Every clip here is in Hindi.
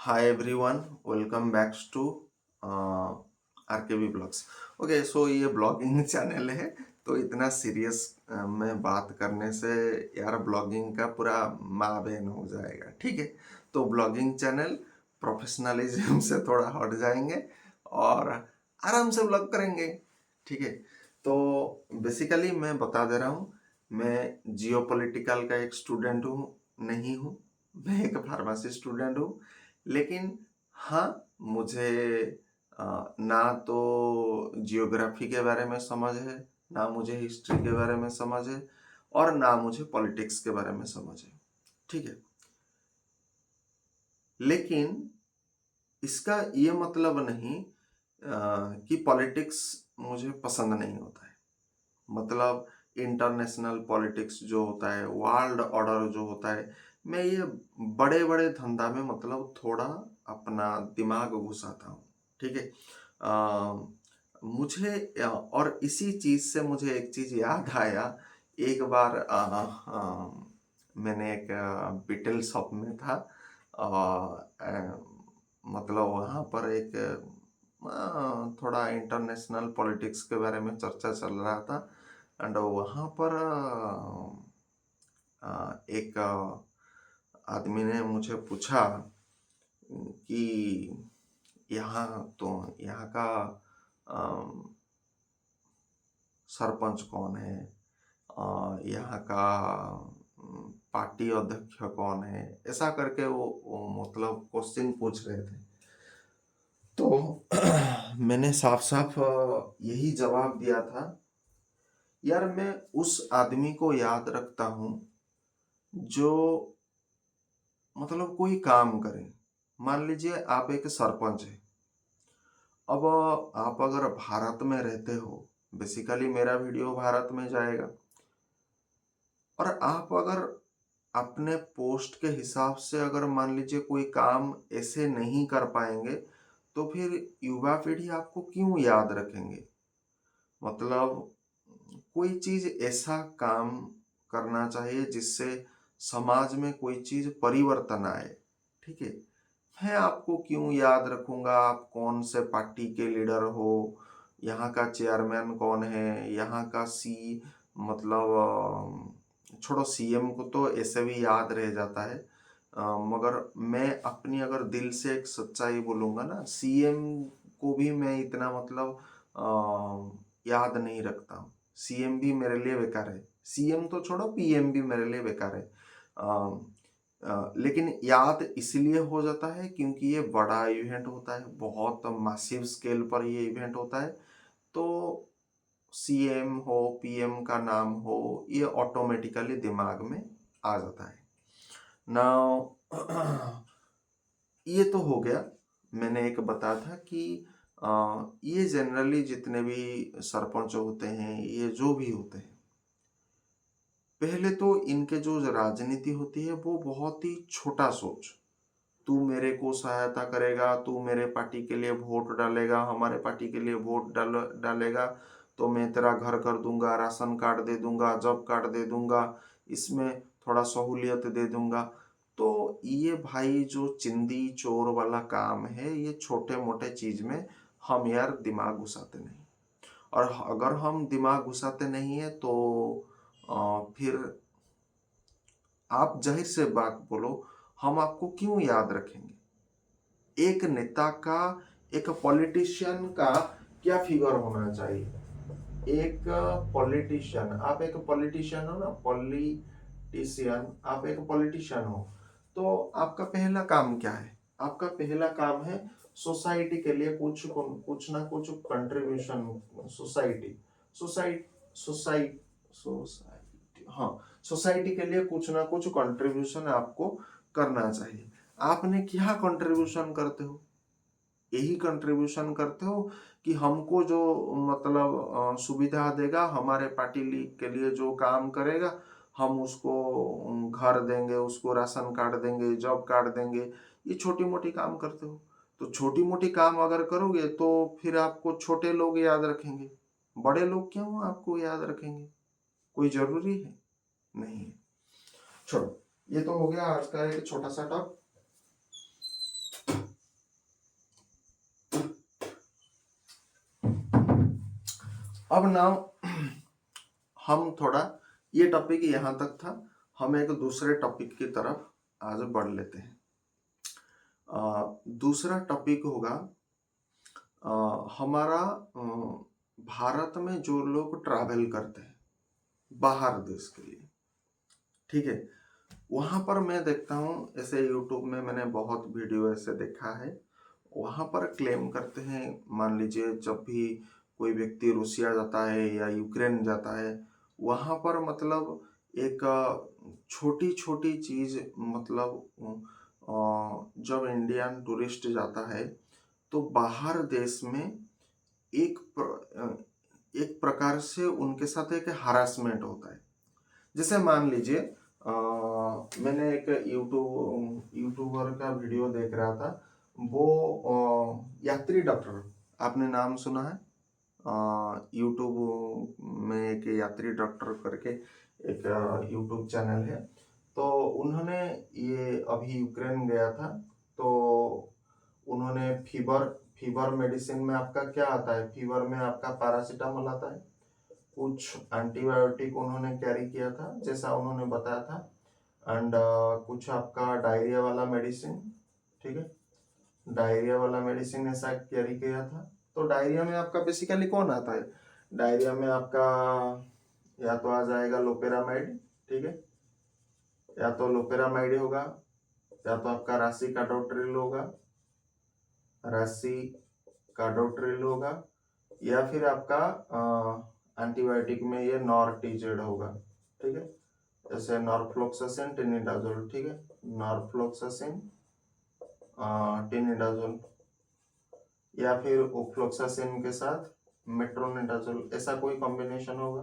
Hi everyone, welcome back to RKB blogs. Okay, so ये ब्लॉगिंग चैनल है। तो इतना सीरियस में बात करने से यार ब्लॉगिंग का पूरा माँ बहन हो जाएगा। ठीक है, तो ब्लॉगिंग चैनल प्रोफेशनलिज्म से थोड़ा हट जाएंगे और आराम से ब्लॉग करेंगे। ठीक है, तो बेसिकली मैं बता दे रहा हूँ, मैं जियोपॉलिटिकल का एक स्टूडेंट हूँ, नहीं हूँ। मैं एक फार्मेसी स्टूडेंट हूँ, लेकिन हाँ, मुझे ना तो जियोग्राफी के बारे में समझ है, ना मुझे हिस्ट्री के बारे में समझ है, और ना मुझे पॉलिटिक्स के बारे में समझ है। ठीक है, लेकिन इसका ये मतलब नहीं कि पॉलिटिक्स मुझे पसंद नहीं होता है। मतलब इंटरनेशनल पॉलिटिक्स जो होता है, वर्ल्ड ऑर्डर जो होता है, मैं ये बड़े बड़े धंधा में मतलब थोड़ा अपना दिमाग घुसाता हूँ। ठीक है, मुझे और इसी चीज से मुझे एक चीज याद आया। एक बार मैंने एक बिटेल शॉप में था। मतलब वहाँ पर एक थोड़ा इंटरनेशनल पॉलिटिक्स के बारे में चर्चा चल रहा था। एंड वहाँ पर एक आदमी ने मुझे पूछा कि यहाँ का सरपंच कौन है, यहाँ का पार्टी अध्यक्ष कौन है, ऐसा करके वो मतलब क्वेश्चन पूछ रहे थे। तो मैंने साफ साफ यही जवाब दिया था, यार मैं उस आदमी को याद रखता हूँ जो मतलब कोई काम करे। मान लीजिए आप एक सरपंच है। अब आप अगर भारत में रहते हो, बेसिकली मेरा वीडियो भारत में जाएगा, और आप अगर अपने पोस्ट के हिसाब से अगर मान लीजिए कोई काम ऐसे नहीं कर पाएंगे, तो फिर युवा पीढ़ी आपको क्यों याद रखेंगे। मतलब कोई चीज ऐसा काम करना चाहिए जिससे समाज में कोई चीज परिवर्तन आए। ठीक है, मैं आपको क्यों याद रखूंगा, आप कौन से पार्टी के लीडर हो, यहाँ का चेयरमैन कौन है, यहाँ का मतलब छोड़ो, सीएम को तो ऐसे भी याद रह जाता है। मगर मैं अपनी अगर दिल से एक सच्चाई बोलूंगा ना, सीएम को भी मैं इतना मतलब याद नहीं रखता हूँ। सीएम भी मेरे लिए बेकार है, सीएम तो छोड़ो, पीएम भी मेरे लिए बेकार है। लेकिन याद इसलिए हो जाता है क्योंकि ये बड़ा इवेंट होता है, बहुत मैसिव स्केल पर ये इवेंट होता है। तो सीएम हो, पीएम का नाम हो, ये ऑटोमेटिकली दिमाग में आ जाता है। नाउ ये तो हो गया। मैंने एक बताया था कि ये जनरली जितने भी सरपंच होते हैं, ये जो भी होते हैं, पहले तो इनके जो राजनीति होती है वो बहुत ही छोटा सोच। तू मेरे को सहायता करेगा, तू मेरे पार्टी के लिए वोट डालेगा, हमारे पार्टी के लिए वोट डालेगा, तो मैं तेरा घर कर दूंगा, राशन कार्ड दे दूंगा, जॉब कार्ड दे दूंगा, इसमें थोड़ा सहूलियत दे दूंगा। तो ये भाई जो चिंदी चोर वाला काम है, ये छोटे मोटे चीज में हम यार दिमाग घुसाते नहीं। और अगर हम दिमाग घुसाते नहीं है तो फिर आप जाहिर से बात बोलो, हम आपको क्यों याद रखेंगे। एक नेता का, एक पॉलिटिशियन का क्या फिगर होना चाहिए। एक पॉलिटिशियन, आप एक पॉलिटिशियन हो ना, पॉलिटिशियन, आप एक पॉलिटिशियन हो, तो आपका पहला काम क्या है। आपका पहला काम है सोसाइटी के लिए कुछ कुछ ना कुछ contribution. Society society society society हाँ, सोसाइटी के लिए कुछ ना कुछ कंट्रीब्यूशन आपको करना चाहिए। आपने क्या कंट्रीब्यूशन करते हो, यही कंट्रीब्यूशन करते हो कि हमको जो मतलब सुविधा देगा, हमारे पार्टी लीग के लिए जो काम करेगा, हम उसको घर देंगे, उसको राशन कार्ड देंगे, जॉब कार्ड देंगे। ये छोटी मोटी काम करते हो। तो छोटी मोटी काम अगर करोगे तो फिर आपको छोटे लोग याद रखेंगे, बड़े लोग क्यों आपको याद रखेंगे। कोई जरूरी है नहीं है। छोड़ो, ये तो हो गया आज का एक छोटा सा टॉप। अब नाउ हम थोड़ा, ये टॉपिक यहाँ तक था, हम एक दूसरे टॉपिक की तरफ आज बढ़ लेते हैं। दूसरा टॉपिक होगा हमारा भारत में जो लोग ट्रैवल करते हैं बाहर देश के लिए, ठीक है, वहां पर मैं देखता हूँ, ऐसे यूट्यूब में मैंने बहुत वीडियो ऐसे देखा है, वहां पर क्लेम करते हैं, मान लीजिए जब भी कोई व्यक्ति रूसिया जाता है या यूक्रेन जाता है, वहां पर मतलब एक छोटी छोटी चीज, मतलब जब इंडियन टूरिस्ट जाता है तो बाहर देश में एक एक प्रकार से उनके साथ एक हरासमेंट होता है। जैसे मान लीजिए मैंने एक यूट्यूबर का वीडियो देख रहा था, वो यात्री डॉक्टर, आपने नाम सुना है? यूट्यूब में एक यात्री डॉक्टर करके एक यूट्यूब चैनल है, तो उन्होंने ये अभी यूक्रेन गया था, तो उन्होंने फीवर फीवर मेडिसिन में आपका क्या आता है, फीवर में आपका पैरासीटामोल आता है, कुछ एंटीबायोटिक उन्होंने कैरी किया था जैसा उन्होंने बताया था, एंड कुछ आपका डायरिया वाला मेडिसिन, ठीक है, डायरिया वाला मेडिसिन ऐसा कैरी किया था। तो डायरिया में आपका बेसिकली कौन आता है, डायरिया में आपका या तो आ जाएगा लोपेरामाइड, ठीक है, या तो लोपेरामाइड होगा, या तो आपका राशि काडोट्रिल होगा, राशि काडोट्रिल होगा, या फिर आपका एंटीबायोटिक में ये नॉर्टिजेड होगा, ठीक है, जैसे नॉरफ्लोक्सासिन टिनिडाजोल, ठीक है, नॉरफ्लोक्सासिन टिनिडाजोल, या फिर ओफ्लोक्सासिन के साथ मेट्रोनिडाजोल, ऐसा कोई कॉम्बिनेशन होगा,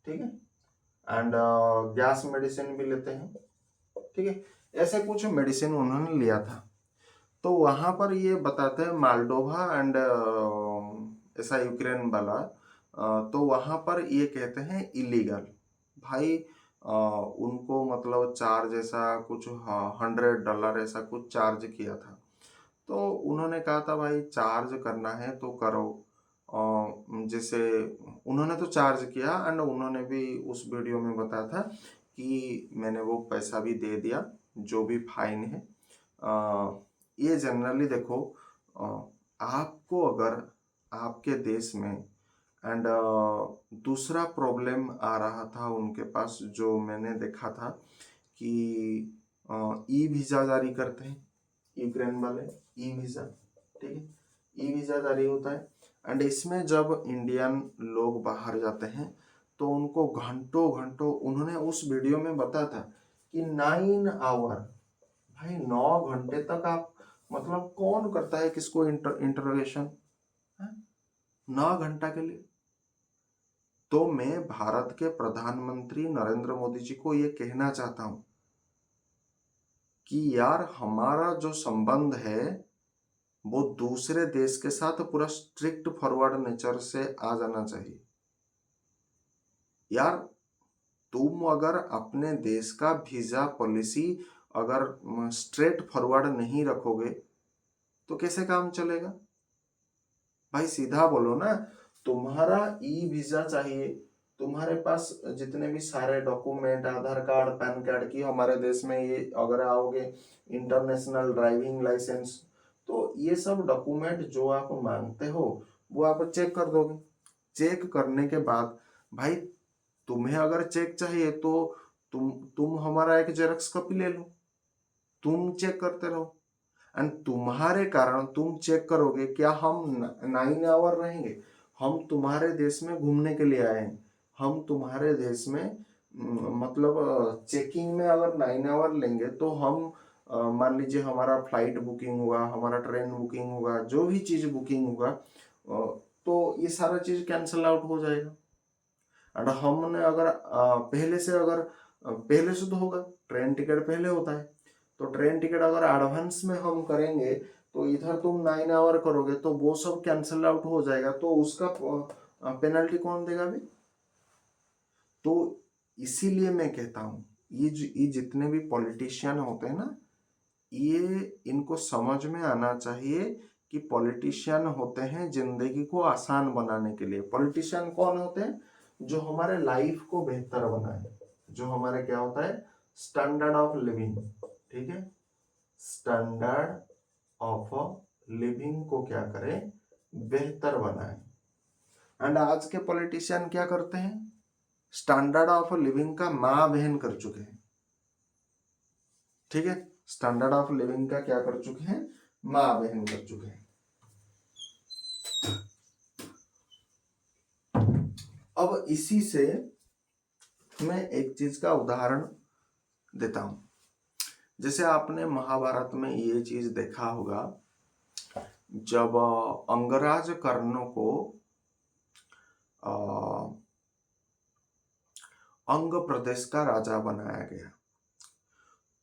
ठीक है, एंड गैस मेडिसिन भी लेते हैं, ठीक है, ऐसे कुछ मेडिसिन उन्होंने लिया था। तो वहां पर ये बताते हैं माल्डोवा एंड ऐसा यूक्रेन वाला, तो वहां पर ये कहते हैं इलीगल, भाई उनको मतलब चार्ज ऐसा कुछ $100 ऐसा कुछ चार्ज किया था। तो उन्होंने कहा था भाई चार्ज करना है तो करो, जैसे उन्होंने तो चार्ज किया, एंड उन्होंने भी उस वीडियो में बताया था कि मैंने वो पैसा भी दे दिया जो भी फाइन है। ये जनरली देखो, आपको अगर आपके देश में, एंड दूसरा प्रॉब्लम आ रहा था उनके पास जो मैंने देखा था कि ई वीज़ा जारी करते हैं यूक्रेन वाले, ई वीज़ा, ठीक है, ई वीज़ा जारी होता है, एंड इसमें जब इंडियन लोग बाहर जाते हैं तो उनको घंटों घंटों, उन्होंने उस वीडियो में बताया था कि 9 आवर, भाई 9 घंटे तक आप, मतलब कौन करता है किसको इंटरोगेशन 9 घंटा के लिए। तो मैं भारत के प्रधानमंत्री नरेंद्र मोदी जी को ये कहना चाहता हूं कि यार हमारा जो संबंध है वो दूसरे देश के साथ पूरा स्ट्रिक्ट फॉरवर्ड नेचर से आ जाना चाहिए। यार तुम अगर अपने देश का वीजा पॉलिसी अगर स्ट्रेट फॉरवर्ड नहीं रखोगे तो कैसे काम चलेगा? भाई सीधा बोलो ना, तुम्हारा ई वीजा चाहिए, तुम्हारे पास जितने भी सारे डॉक्यूमेंट, आधार कार्ड, पैन कार्ड की, हमारे देश में ये अगर आओगे इंटरनेशनल ड्राइविंग लाइसेंस, तो ये सब डॉक्यूमेंट जो आप मांगते हो वो आप चेक कर दोगे। चेक करने के बाद भाई तुम्हें अगर चेक चाहिए तो तुम हमारा एक जेरॉक्स कॉपी ले लो, तुम चेक करते रहो, एंड तुम्हारे कारण तुम चेक करोगे क्या हम 9 आवर रहेंगे? हम तुम्हारे देश में घूमने के लिए आए हैं, हम तुम्हारे देश में मतलब चेकिंग में अगर 9 आवर लेंगे तो हम मान लीजिए हमारा फ्लाइट बुकिंग होगा, हमारा ट्रेन बुकिंग होगा, जो भी चीज बुकिंग होगा, तो ये सारा चीज कैंसिल आउट हो जाएगा। और हमने अगर पहले से, अगर पहले से तो होगा, ट्रेन टिकट पहले होता है, तो ट्रेन टिकट अगर एडवांस में हम करेंगे तो इधर तुम 9 आवर करोगे तो वो सब कैंसिल आउट हो जाएगा, तो उसका पेनल्टी कौन देगा भी? तो इसीलिए मैं कहता हूँ ये जितने भी पॉलिटिशियन होते हैं ना, ये इनको समझ में आना चाहिए कि पॉलिटिशियन होते हैं जिंदगी को आसान बनाने के लिए। पॉलिटिशियन कौन होते हैं? जो हमारे लाइफ को बेहतर बनाए, जो हमारे क्या होता है, स्टैंडर्ड ऑफ लिविंग, ठीक है, स्टैंडर्ड ऑफ लिविंग को क्या करें, बेहतर बनाए। एंड आज के पॉलिटिशियन क्या करते हैं, स्टैंडर्ड ऑफ लिविंग का मां बहन कर चुके हैं, ठीक है, स्टैंडर्ड ऑफ लिविंग का क्या कर चुके हैं, मां बहन कर चुके हैं। अब इसी से मैं एक चीज का उदाहरण देता हूं। जैसे आपने महाभारत में ये चीज देखा होगा, जब अंगराज कर्ण को अंग प्रदेश का राजा बनाया गया,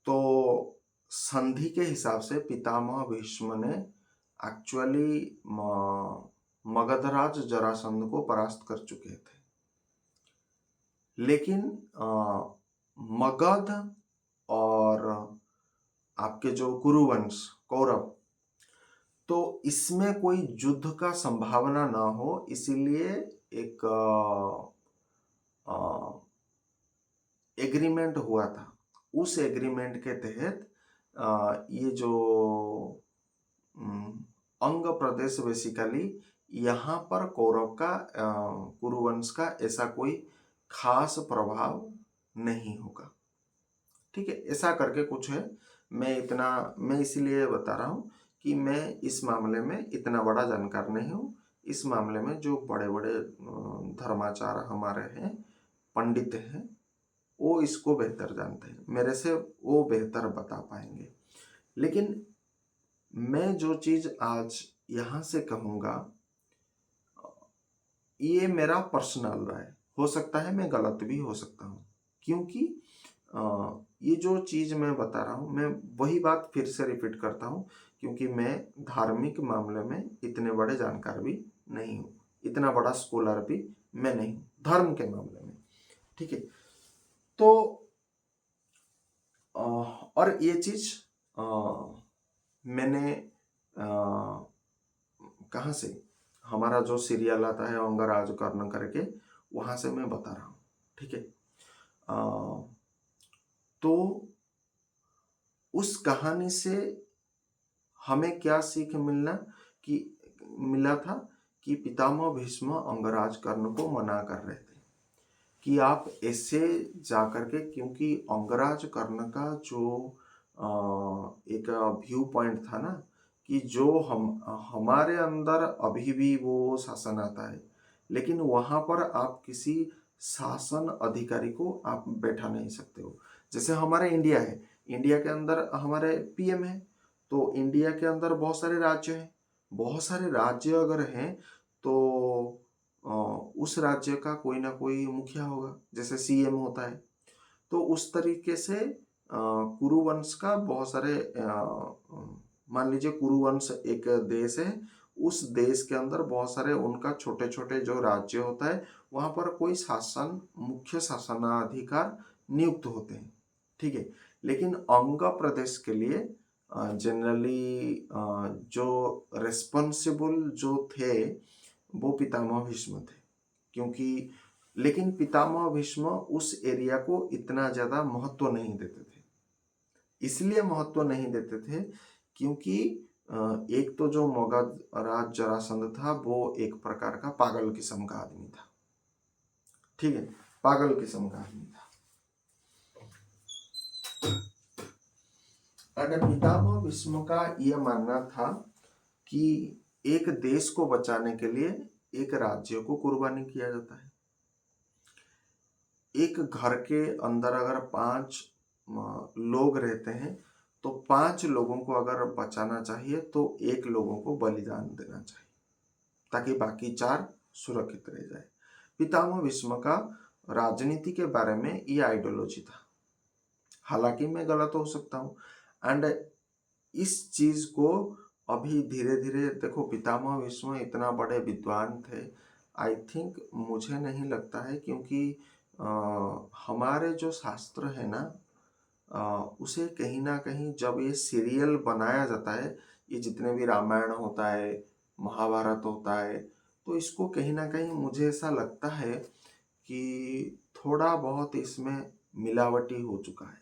तो संधि के हिसाब से पितामह भीष्म ने एक्चुअली मगधराज जरासंध को परास्त कर चुके थे। लेकिन मगध और आपके जो कुरुवंश कौरव, तो इसमें कोई युद्ध का संभावना ना हो, इसीलिए एक एग्रीमेंट हुआ था। उस एग्रीमेंट के तहत ये जो अंग प्रदेश बेसिकली यहाँ पर कौरव का कुरुवंश का ऐसा कोई खास प्रभाव नहीं होगा, ठीक है, ऐसा करके कुछ है। मैं इसीलिए बता रहा हूँ कि मैं इस मामले में इतना बड़ा जानकार नहीं हूँ। इस मामले में जो बड़े बड़े धर्माचार्य हमारे हैं, पंडित हैं, वो इसको बेहतर जानते हैं, मेरे से वो बेहतर बता पाएंगे। लेकिन मैं जो चीज आज यहाँ से कहूँगा, ये मेरा पर्सनल राय हो सकता है, मैं गलत भी हो सकता हूँ, क्योंकि ये जो चीज मैं बता रहा हूँ, मैं वही बात फिर से रिपीट करता हूँ, क्योंकि मैं धार्मिक मामले में इतने बड़े जानकार भी नहीं हूँ, इतना बड़ा स्कॉलर भी मैं नहीं हूँ धर्म के मामले में, ठीक है। तो और ये चीज मैंने कहाँ से, हमारा जो सीरियल आता है अंगराज कर्ण करके, वहां से मैं बता रहा हूँ, ठीक है। तो उस कहानी से हमें क्या सीख मिला था कि पितामह भीष्म अंगराज कर्ण को मना कर रहे थे कि आप ऐसे जाकर के, क्योंकि अंगराज कर्ण का जो एक व्यू पॉइंट था ना, कि जो हमारे अंदर अभी भी वो शासन आता है, लेकिन वहां पर आप किसी शासन अधिकारी को आप बैठा नहीं सकते हो। जैसे हमारे इंडिया है, इंडिया के अंदर हमारे पीएम है, तो इंडिया के अंदर बहुत सारे राज्य हैं, बहुत सारे राज्य अगर हैं तो उस राज्य का कोई ना कोई मुखिया होगा, जैसे सीएम होता है। तो उस तरीके से कुरुवंश का बहुत सारे मान लीजिए कुरुवंश एक देश है, उस देश के अंदर बहुत सारे उनका छोटे छोटे जो राज्य होता है, वहां पर कोई मुख्य शासनाधिकार नियुक्त होते हैं, ठीक है। लेकिन अंग प्रदेश के लिए जनरली जो रेस्पॉन्सिबल जो थे वो पितामह भीष्म थे, क्योंकि लेकिन पितामह भीष्म उस एरिया को इतना ज्यादा महत्व नहीं देते थे। इसलिए महत्व नहीं देते थे क्योंकि एक तो जो मगध राज जरासंध था वो एक प्रकार का पागल किस्म का आदमी था, ठीक है, पागल किस्म का आदमी था। अगर पितामह भीष्म का यह मानना था कि एक देश को बचाने के लिए एक राज्य को कुर्बानी किया जाता है। एक घर के अंदर अगर 5 लोग रहते हैं, तो 5 लोगों को अगर बचाना चाहिए तो 1 लोगों को बलिदान देना चाहिए, ताकि बाकी 4 सुरक्षित रह जाए। पितामह भीष्म का राजनीति के बारे में ये आइडियोलॉजी था, हालांकि मैं गलत हो सकता हूँ। एंड इस चीज को अभी धीरे धीरे देखो, पितामह भीष्म इतना बड़े विद्वान थे, आई थिंक मुझे नहीं लगता है, क्योंकि हमारे जो शास्त्र है ना, उसे कहीं ना कहीं जब ये सीरियल बनाया जाता है, ये जितने भी रामायण होता है, महाभारत होता है, तो इसको कहीं ना कहीं मुझे ऐसा लगता है कि थोड़ा बहुत इसमें मिलावटी हो चुका है।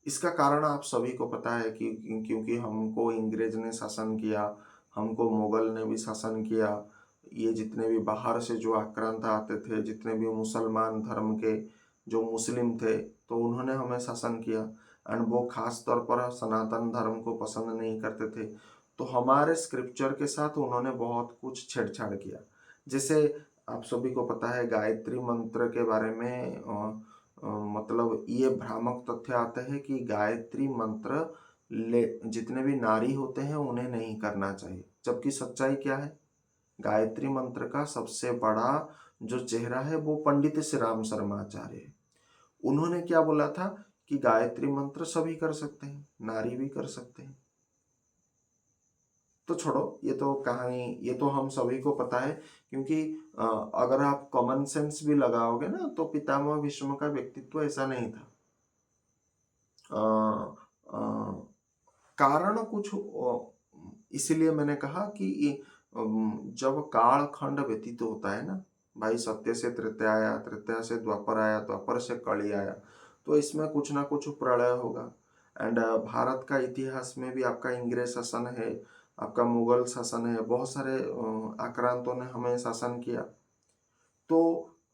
इसका कारण आप सभी को पता है कि क्योंकि हमको अंग्रेज ने शासन किया, हमको मुगल ने भी शासन किया, ये जितने भी बाहर से जो आक्रांत आते थे, जितने भी मुसलमान धर्म के जो मुस्लिम थे, तो उन्होंने हमें शासन किया। एंड वो खास तौर पर सनातन धर्म को पसंद नहीं करते थे, तो हमारे स्क्रिप्चर के साथ उन्होंने बहुत कुछ छेड़छाड़ किया। जैसे आप सभी को पता है गायत्री मंत्र के बारे में मतलब ये भ्रामक तथ्य आते हैं कि गायत्री मंत्र जितने भी नारी होते हैं उन्हें नहीं करना चाहिए, जबकि सच्चाई क्या है? गायत्री मंत्र का सबसे बड़ा जो चेहरा है वो पंडित श्री राम शर्मा आचार्य है। उन्होंने क्या बोला था कि गायत्री मंत्र सभी कर सकते हैं, नारी भी कर सकते हैं। तो छोड़ो, ये तो कहानी, ये तो हम सभी को पता है, क्योंकि अगर आप कॉमन सेंस भी लगाओगे ना, तो पितामह भीष्म का व्यक्तित्व ऐसा नहीं था। कारण कुछ इसीलिए मैंने कहा कि जब कालखंड व्यतीत होता है ना भाई, सत्य से त्रेता आया, त्रेता से द्वापर आया, द्वापर से कली आया, तो इसमें कुछ ना कुछ प्रलय होगा। एंड भारत का इतिहास में भी आपका अंग्रेज शासन है, आपका मुगल शासन है, बहुत सारे आक्रांतों ने हमें शासन किया। तो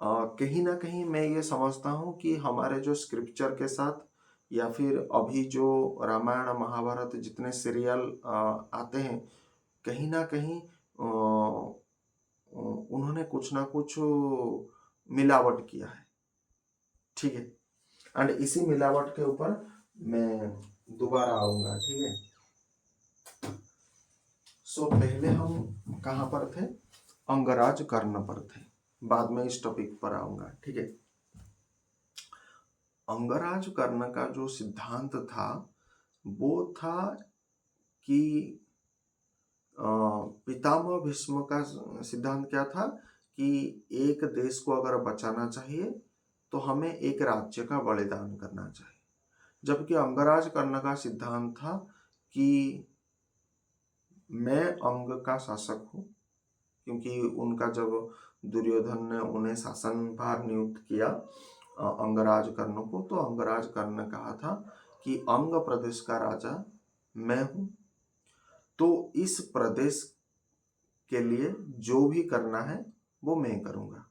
कहीं ना कहीं मैं ये समझता हूँ कि हमारे जो स्क्रिप्चर के साथ, या फिर अभी जो रामायण महाभारत जितने सीरियल आते हैं, कहीं ना कहीं उन्होंने कुछ ना कुछ मिलावट किया है। ठीक है, एंड इसी मिलावट के ऊपर मैं दोबारा आऊंगा। ठीक है, सो पहले हम कहाँ पर थे? अंगराज कर्ण पर थे, बाद में इस टॉपिक पर आऊंगा। ठीक है, अंगराज कर्ण का जो सिद्धांत था वो था कि पितामह भीष्म का सिद्धांत क्या था कि एक देश को अगर बचाना चाहिए तो हमें एक राज्य का बलिदान करना चाहिए, जबकि अंगराज कर्ण का सिद्धांत था कि मैं अंग का शासक हूँ। क्योंकि उनका जब दुर्योधन ने उन्हें शासन भार नियुक्त किया अंगराज कर्ण को, तो अंगराज कर्ण ने कहा था कि अंग प्रदेश का राजा मैं हूँ, तो इस प्रदेश के लिए जो भी करना है वो मैं करूँगा।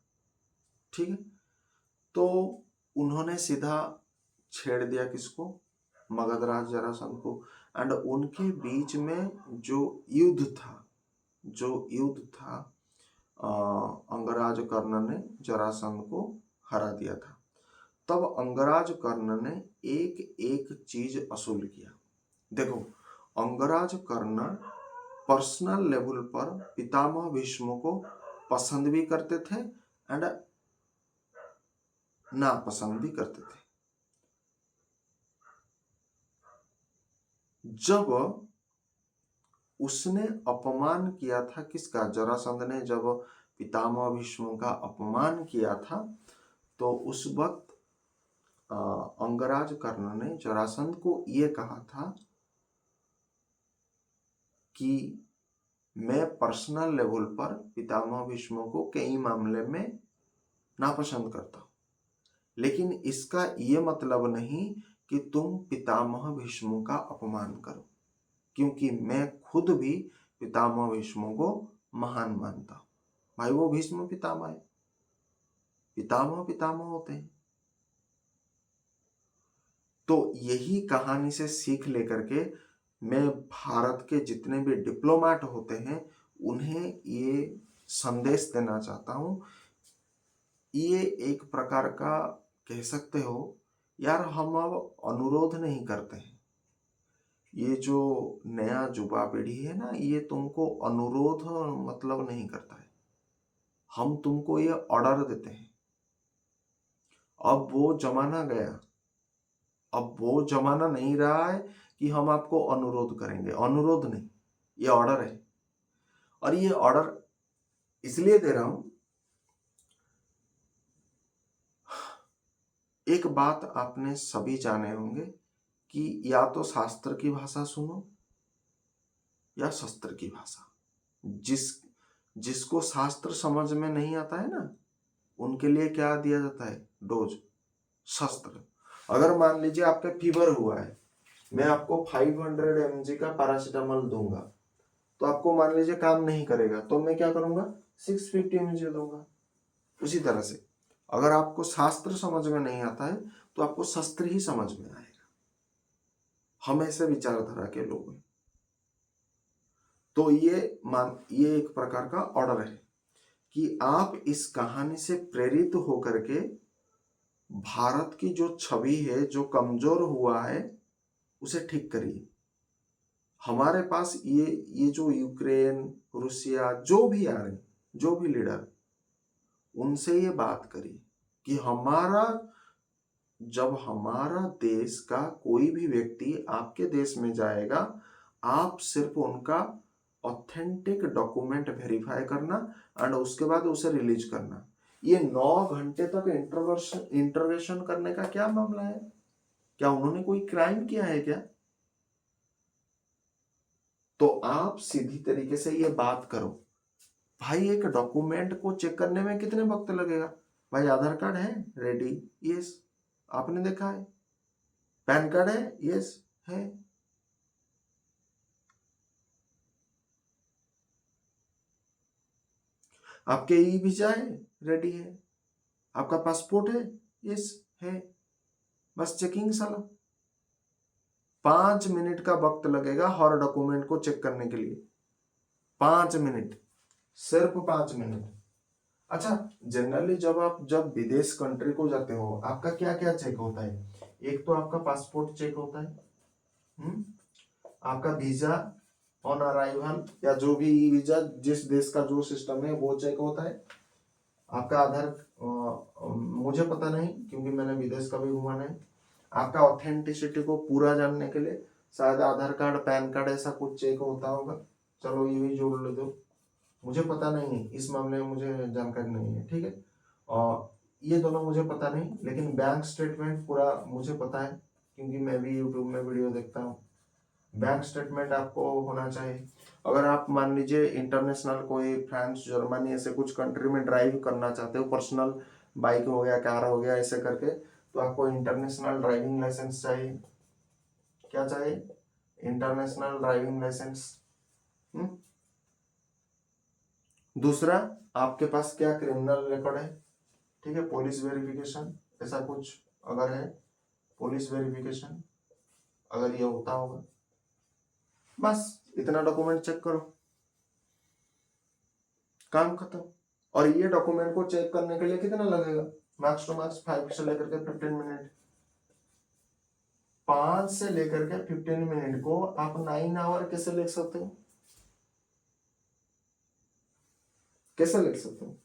ठीक है, तो उन्होंने सीधा छेड़ दिया किसको? मगधराज जरासंध को। एंड उनके बीच में जो युद्ध था, अंगराज कर्ण ने जरासंध को हरा दिया था। तब अंगराज कर्ण ने एक एक चीज असूल किया। देखो, अंगराज कर्ण पर्सनल लेवल पर पितामह भीष्म को पसंद भी करते थे एंड नापसंद भी करते थे। जब उसने अपमान किया था किसका? जरासंध ने जब पितामह भीष्म का अपमान किया था, तो उस वक्त अंगराज कर्ण ने जरासंध को यह कहा था कि मैं पर्सनल लेवल पर पितामह भीष्म को कई मामले में नापसंद करता हूं, लेकिन इसका यह मतलब नहीं कि तुम पितामह भीष्म का अपमान करो, क्योंकि मैं खुद भी पितामह भीष्म को महान मानता हूं। भाई, वो भीष्म पितामह है, पितामह पितामह होते हैं। तो यही कहानी से सीख लेकर के मैं भारत के जितने भी डिप्लोमेट होते हैं उन्हें ये संदेश देना चाहता हूं। ये एक प्रकार का कह सकते हो यार, हम अब अनुरोध नहीं करते हैं। ये जो नया युवा पीढ़ी है ना, ये तुमको अनुरोध मतलब नहीं करता है, हम तुमको ये ऑर्डर देते हैं। अब वो जमाना गया, अब वो जमाना नहीं रहा है कि हम आपको अनुरोध करेंगे। अनुरोध नहीं, ये ऑर्डर है। और ये ऑर्डर इसलिए दे रहा हूं, एक बात आपने सभी जाने होंगे कि या तो शास्त्र की भाषा सुनो या शस्त्र की भाषा। जिसको शास्त्र समझ में नहीं आता है ना, उनके लिए क्या दिया जाता है? डोज, शस्त्र। अगर मान लीजिए आपका फीवर हुआ है, मैं आपको 500 mg का पैरासीटामोल दूंगा, तो आपको मान लीजिए काम नहीं करेगा, तो मैं क्या करूंगा? 650 mg दूंगा। उसी तरह से अगर आपको शास्त्र समझ में नहीं आता है, तो आपको शस्त्र ही समझ में आएगा। हम ऐसे विचारधारा के लोग हैं। तो ये एक प्रकार का ऑर्डर है कि आप इस कहानी से प्रेरित होकर के भारत की जो छवि है, जो कमजोर हुआ है, उसे ठीक करिए। हमारे पास ये जो यूक्रेन, रूसिया, जो भी आ रहे, जो भी लीडर, उनसे ये बात करिए कि जब हमारा देश का कोई भी व्यक्ति आपके देश में जाएगा, आप सिर्फ उनका ऑथेंटिक डॉक्यूमेंट वेरीफाई करना एंड उसके बाद उसे रिलीज करना। ये 9 घंटे तक इंटरोगेशन करने का क्या मामला है? क्या उन्होंने कोई क्राइम किया है क्या? तो आप सीधी तरीके से ये बात करो, भाई एक डॉक्यूमेंट को चेक करने में कितने वक्त लगेगा? भाई आधार कार्ड है रेडी, यस, आपने देखा है। पैन कार्ड है, यस है। आपके ई वीजा है, रेडी है। आपका पासपोर्ट है, यस है। बस चेकिंग साला 5 मिनट का वक्त लगेगा हर डॉक्यूमेंट को चेक करने के लिए। 5 मिनट, सिर्फ 5 मिनट। अच्छा, जनरली जब विदेश कंट्री को जाते हो, आपका क्या क्या चेक होता है? एक तो आपका पासपोर्ट चेक होता है, आपका वीजा ऑन अराइवल या जो भी ई वीजा, जिस देश का जो सिस्टम है वो चेक होता है। आपका आधार, मुझे पता नहीं क्योंकि मैंने विदेश कभी घूमा नहीं। आपका ऑथेंटिसिटी को पूरा जानने के लिए शायद आधार कार्ड, पैन कार्ड ऐसा कुछ चेक होता होगा। चलो ये भी जोड़ ले दो, मुझे पता नहीं है इस मामले में, मुझे जानकारी नहीं है, ठीक है। और ये दोनों मुझे पता नहीं, लेकिन बैंक स्टेटमेंट पूरा मुझे पता है क्योंकि मैं भी यूट्यूब में वीडियो देखता हूँ। बैंक स्टेटमेंट आपको होना चाहिए। अगर आप मान लीजिए इंटरनेशनल कोई फ्रांस, जर्मनी ऐसे कुछ कंट्री में ड्राइव करना चाहते हो, पर्सनल बाइक हो गया, कार हो गया, ऐसे करके, तो आपको इंटरनेशनल ड्राइविंग लाइसेंस चाहिए। क्या चाहिए? International driving license. दूसरा, आपके पास क्या क्रिमिनल रिकॉर्ड है, ठीक है, पुलिस वेरिफिकेशन ऐसा कुछ अगर है, पुलिस वेरिफिकेशन अगर ये होता होगा, बस इतना डॉक्यूमेंट चेक करो, काम खत्म। और ये डॉक्यूमेंट को चेक करने के लिए कितना लगेगा? मैक्स टू मैक्स 5 से लेकर के 15 मिनट। 5 से लेकर के 15 मिनट को आप 9 आवर कैसे लिख सकते हो? कैसे लिख सकते हो?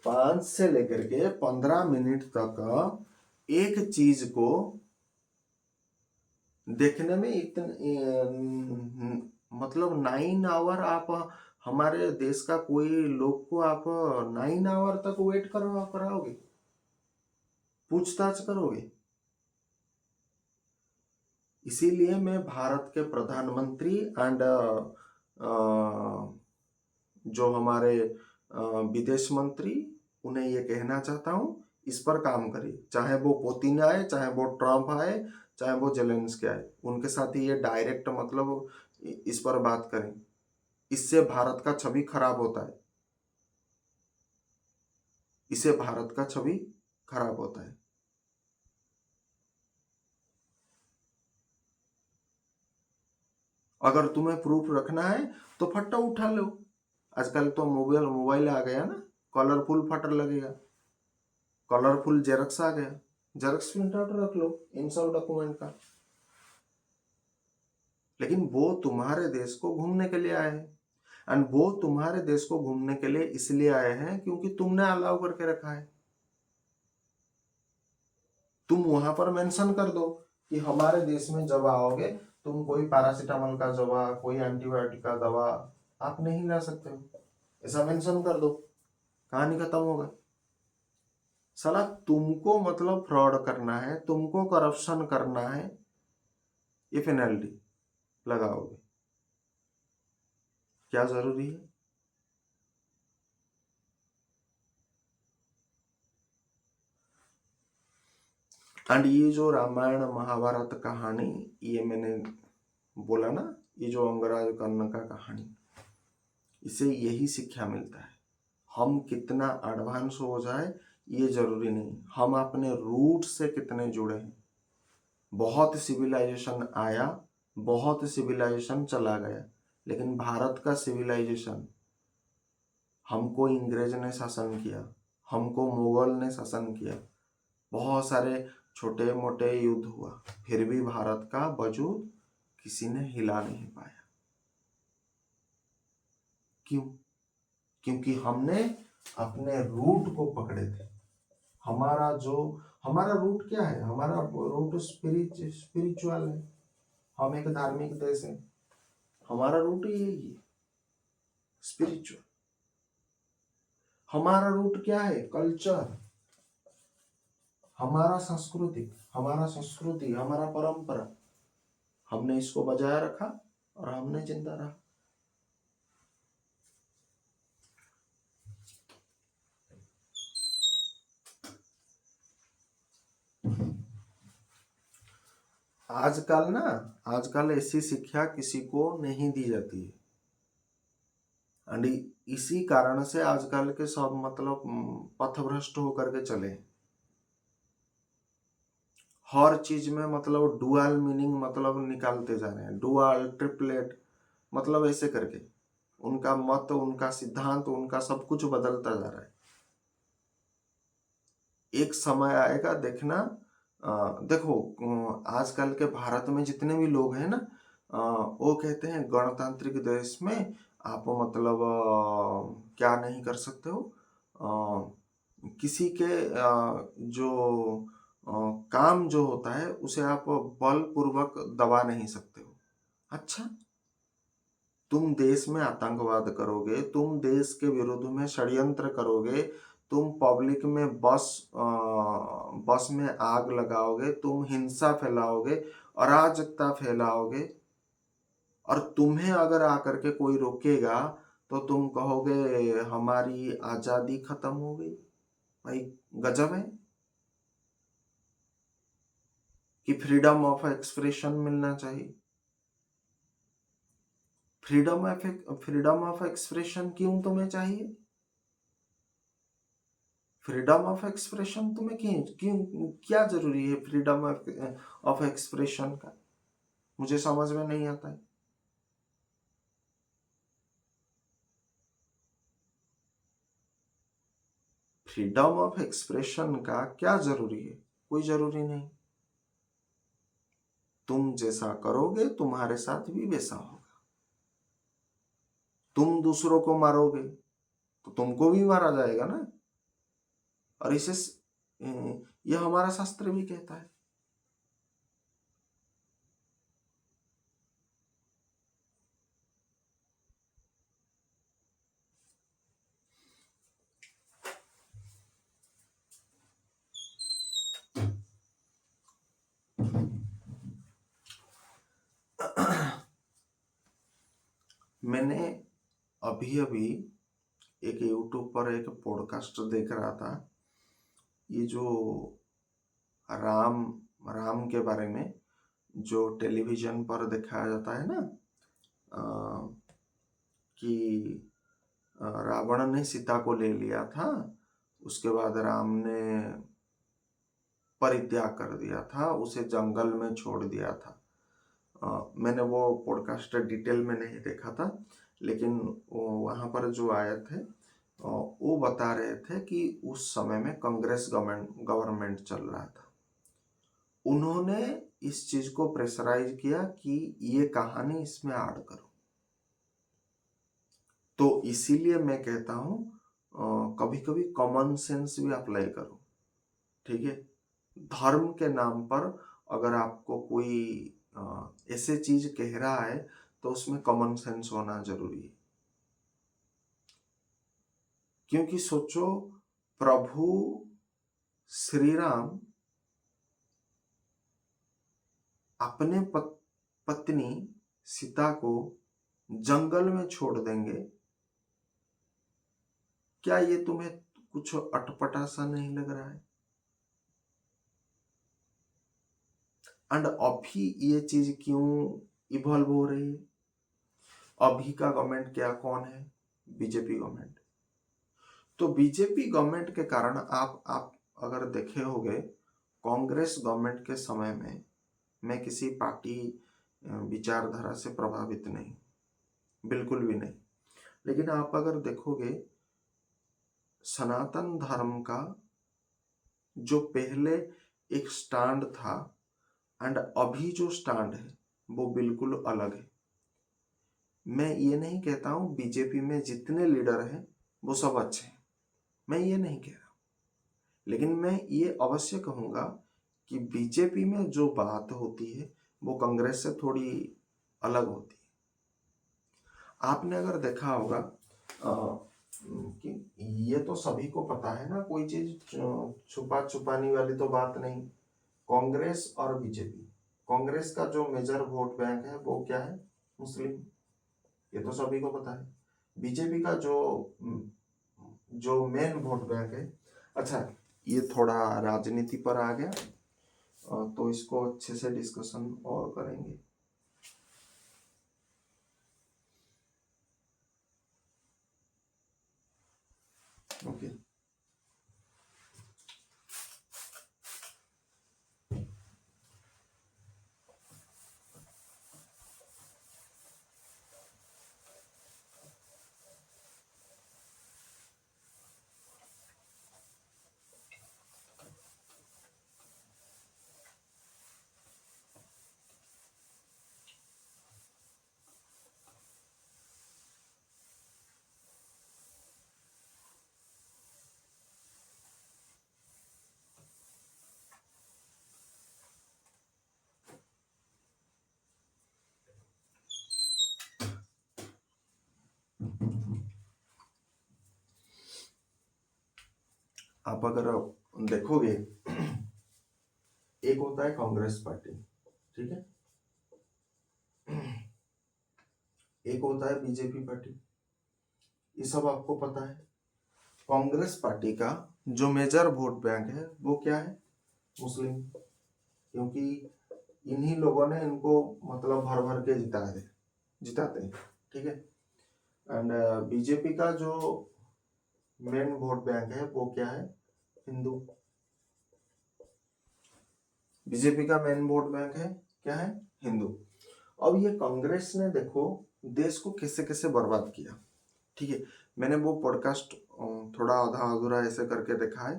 5 से लेकर के 15 मिनट तक एक चीज को देखने में मतलब 9 आवर आप हमारे देश का कोई लोग को आप 9 आवर तक वेट कराओगे, पूछताछ करोगे? इसीलिए मैं भारत के प्रधानमंत्री एंड जो हमारे विदेश मंत्री, उन्हें ये कहना चाहता हूं, इस पर काम करिए। चाहे वो पुतिन आए, चाहे वो ट्रंप आए, चाहे वो जेलेंस्की आए, उनके साथ ही ये डायरेक्ट मतलब इस पर बात करें। इससे भारत का छवि खराब होता है, इससे भारत का छवि खराब होता है। अगर तुम्हें प्रूफ रखना है तो फट्टा उठा लो। आजकल तो मोबाइल आ गया ना, कलरफुल फटर लगेगा, कलरफुल जेरक्स आ गया, जेरक्स प्रिंट आउट रख लो इन सब डॉक्यूमेंट का। लेकिन वो तुम्हारे देश को घूमने के लिए आए हैं, एंड वो तुम्हारे देश को घूमने के लिए इसलिए आए हैं क्योंकि तुमने अलाउ करके रखा है। तुम वहां पर मेंशन कर दो कि हमारे देश में जब आओगे, तुम कोई पैरासीटामोल का दवा, कोई एंटीबायोटिक का दवा आप नहीं ला सकते हो, ऐसा मेंशन कर दो, कहानी खत्म होगा। साला तुमको मतलब फ्रॉड करना है, तुमको करप्शन करना है, ये पेनल्टी लगाओगे। क्या जरूरी है? एंड ये जो रामायण महाभारत कहानी, ये मैंने बोला ना, ये जो अंगराज कर्ण का कहानी, इसे यही शिक्षा मिलता है। हम कितना एडवांस हो जाए ये जरूरी नहीं, हम अपने रूट से कितने जुड़े हैं। बहुत सिविलाइजेशन आया, बहुत सिविलाइजेशन चला गया, लेकिन भारत का सिविलाइजेशन, हमको अंग्रेज ने शासन किया, हमको मुगल ने शासन किया, बहुत सारे छोटे मोटे युद्ध हुआ, फिर भी भारत का वजूद किसी ने हिला नहीं पाया। क्यों? क्योंकि हमने अपने रूट को पकड़े थे। हमारा रूट क्या है? हमारा रूट स्पिरिचुअल है। हम एक धार्मिक देश है, हमारा रूट यही है, स्पिरिचुअल। हमारा रूट क्या है? कल्चर, हमारा संस्कृति, हमारा परंपरा। हमने इसको बजाय रखा और हमने जिंदा रहा। आजकल ऐसी शिक्षा किसी को नहीं दी जाती है। एंड इसी कारण से आजकल के सब मतलब पथभ्रष्ट होकर के चले। हर चीज में मतलब डुअल मीनिंग मतलब निकालते जा रहे हैं, डुअल, ट्रिपलेट, मतलब ऐसे करके उनका मत, उनका सिद्धांत, उनका सब कुछ बदलता जा रहा है। एक समय आएगा देखना। देखो, आजकल के भारत में जितने भी लोग हैं ना, वो कहते हैं गणतांत्रिक देश में आप मतलब क्या नहीं कर सकते हो, किसी के जो काम जो होता है उसे आप बलपूर्वक दबा नहीं सकते हो। अच्छा, तुम देश में आतंकवाद करोगे, तुम देश के विरुद्ध में षड्यंत्र करोगे, तुम पब्लिक में बस में आग लगाओगे, तुम हिंसा फैलाओगे, अराजकता फैलाओगे, और तुम्हें अगर आकर के कोई रोकेगा तो तुम कहोगे हमारी आजादी खत्म हो गई। भाई गजब है कि फ्रीडम ऑफ एक्सप्रेशन मिलना चाहिए। फ्रीडम ऑफ एक्सप्रेशन क्यों तुम्हें चाहिए? फ्रीडम ऑफ एक्सप्रेशन तुम्हें क्यों क्यों क्या जरूरी है फ्रीडम ऑफ एक्सप्रेशन का? मुझे समझ में नहीं आता है। फ्रीडम ऑफ एक्सप्रेशन का क्या जरूरी है? कोई जरूरी नहीं। तुम जैसा करोगे तुम्हारे साथ भी वैसा होगा। तुम दूसरों को मारोगे तो तुमको भी मारा जाएगा ना। और इसे यह हमारा शास्त्र भी कहता है। मैंने अभी अभी एक यूट्यूब पर एक पॉडकास्ट देख रहा था। ये जो राम राम के बारे में जो टेलीविजन पर दिखाया जाता है ना, कि रावण ने सीता को ले लिया था, उसके बाद राम ने परित्याग कर दिया था, उसे जंगल में छोड़ दिया था। मैंने वो पॉडकास्ट डिटेल में नहीं देखा था, लेकिन वहाँ पर जो आए थे वो बता रहे थे कि उस समय में कांग्रेस गवर्नमेंट चल रहा था। उन्होंने इस चीज को प्रेशराइज किया कि ये कहानी इसमें ऐड करो। तो इसीलिए मैं कहता हूँ कभी कभी कॉमन सेंस भी अप्लाई करो। ठीक है, धर्म के नाम पर अगर आपको कोई ऐसे चीज कह रहा है तो उसमें कॉमन सेंस होना जरूरी है। क्योंकि सोचो, प्रभु श्री राम अपने पत्नी सीता को जंगल में छोड़ देंगे, क्या ये तुम्हें कुछ अटपटा सा नहीं लग रहा है? एंड अभी ये चीज क्यों इवॉल्व हो रही है? अभी का गवर्नमेंट क्या कौन है? BJP government. तो बीजेपी गवर्नमेंट के कारण आप अगर देखे होंगे, कांग्रेस गवर्नमेंट के समय में मैं किसी पार्टी विचारधारा से प्रभावित नहीं, बिल्कुल भी नहीं। लेकिन आप अगर देखोगे, सनातन धर्म का जो पहले एक स्टैंड था एंड अभी जो स्टैंड है वो बिल्कुल अलग है। मैं ये नहीं कहता हूं बीजेपी में जितने लीडर हैं वो सब अच्छे हैं, मैं ये नहीं कह रहा, लेकिन मैं ये अवश्य कहूंगा कि बीजेपी में जो बात होती है वो कांग्रेस से थोड़ी अलग होती है। आपने अगर देखा होगा कि ये तो सभी को पता है ना, कोई चीज छुपा छुपाने वाली तो बात नहीं। कांग्रेस और बीजेपी, कांग्रेस का जो मेजर वोट बैंक है वो क्या है? मुस्लिम, ये तो सभी को पता है। बीजेपी का जो मेन वोट बैंक है, अच्छा ये थोड़ा राजनीति पर आ गया, तो इसको अच्छे से डिस्कशन और करेंगे। ओके, आप अगर देखोगे, एक होता है कांग्रेस पार्टी, ठीक है, एक होता है बीजेपी पार्टी, ये सब आपको पता है। कांग्रेस पार्टी का जो मेजर वोट बैंक है वो क्या है? मुस्लिम, क्योंकि इन्हीं लोगों ने इनको मतलब भर भर के जिताते हैं, ठीक है। एंड बीजेपी का जो मेन वोट बैंक है वो क्या है? हिंदू। बीजेपी का मेन वोट बैंक है क्या है? हिंदू। अब ये कांग्रेस ने देखो देश को कैसे कैसे बर्बाद किया, ठीक है। मैंने वो पॉडकास्ट थोड़ा आधा अधूरा ऐसे करके देखा है,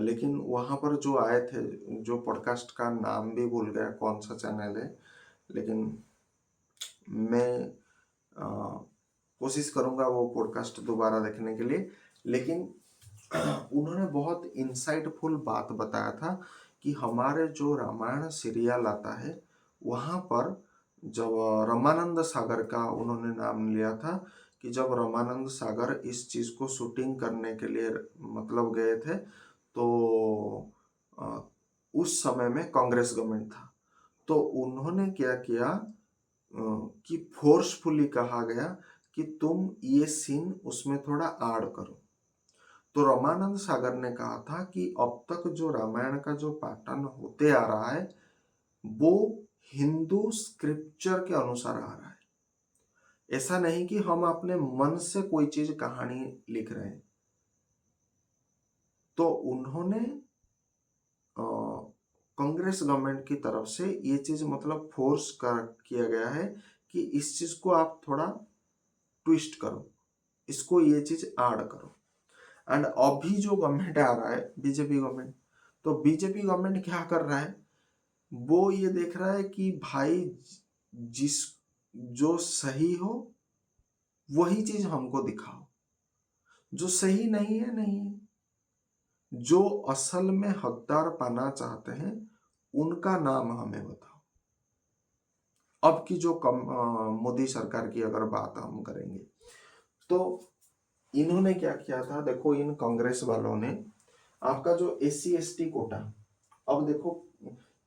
लेकिन वहां पर जो आए थे, जो पॉडकास्ट का नाम भी भूल गया कौन सा चैनल है, लेकिन मैं कोशिश करूंगा वो पॉडकास्ट दोबारा देखने के लिए। लेकिन उन्होंने बहुत इंसाइटफुल बात बताया था कि हमारे जो रामायण सीरियल आता है वहां पर जब रामानंद सागर का उन्होंने नाम लिया था, कि जब रामानंद सागर इस चीज को शूटिंग करने के लिए मतलब गए थे, तो उस समय में कांग्रेस गवर्नमेंट था, तो उन्होंने क्या किया कि फोर्सफुली कहा गया कि तुम ये सीन उसमें थोड़ा ऐड करो। तो रामानंद सागर ने कहा था कि अब तक जो रामायण का जो पैटर्न होते आ रहा है वो हिंदू स्क्रिप्चर के अनुसार आ रहा है, ऐसा नहीं कि हम अपने मन से कोई चीज कहानी लिख रहे हैं। तो उन्होंने कांग्रेस गवर्नमेंट की तरफ से ये चीज मतलब फोर्स किया गया है कि इस चीज को आप थोड़ा ट्विस्ट करो, इसको ये चीज ऐड करो। एंड अभी जो गवर्नमेंट आ रहा है बीजेपी गवर्नमेंट, तो बीजेपी गवर्नमेंट क्या कर रहा है, वो ये देख रहा है कि भाई जिस जो सही हो वही चीज हमको दिखाओ, जो सही नहीं है नहीं है, जो असल में हकदार पाना चाहते हैं उनका नाम हमें बताओ। अब की जो मोदी सरकार की अगर बात हम करेंगे, तो इन्होंने क्या किया था, देखो इन कांग्रेस वालों ने आपका जो SC ST कोटा, अब देखो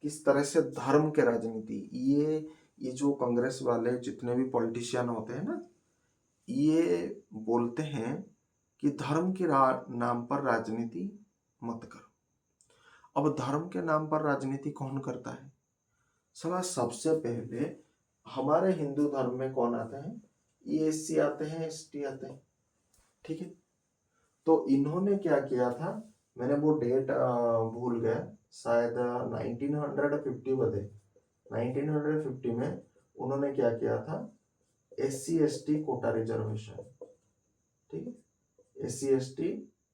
किस तरह से धर्म के राजनीति, ये जो कांग्रेस वाले जितने भी पॉलिटिशियन होते हैं ना, ये बोलते हैं कि धर्म के नाम पर राजनीति मत करो। अब धर्म के नाम पर राजनीति कौन करता है? सला सबसे पहले हमारे हिंदू धर्म में कौन आता है? ये SC आते हैं, ST आते हैं, ठीक है। तो इन्होंने क्या किया था, मैंने वो डेट भूल गया, शायद 1950 बदे 1950 में उन्होंने क्या किया था, SC ST कोटा रिजर्वेशन, ठीक है, SC ST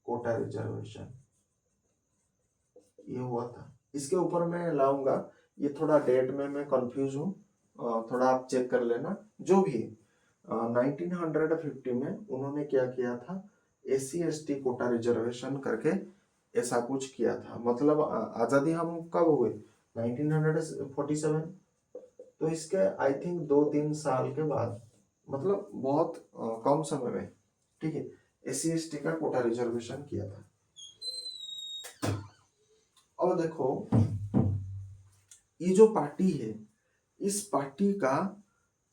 कोटा रिजर्वेशन ये हुआ था। इसके ऊपर मैं लाऊंगा, ये थोड़ा डेट में मैं कंफ्यूज हूँ, थोड़ा आप चेक कर लेना। जो भी 1950 में उन्होंने क्या किया था, SC ST कोटा रिजर्वेशन करके ऐसा कुछ किया था। मतलब आज़ादी हम कब हुए, 1947, तो इसके आई थिंक 2-3 साल के बाद, मतलब बहुत कम समय में, ठीक है, SC ST का कोटा रिजर्वेशन किया था। और देखो ये जो पार्टी है, इस पार्टी का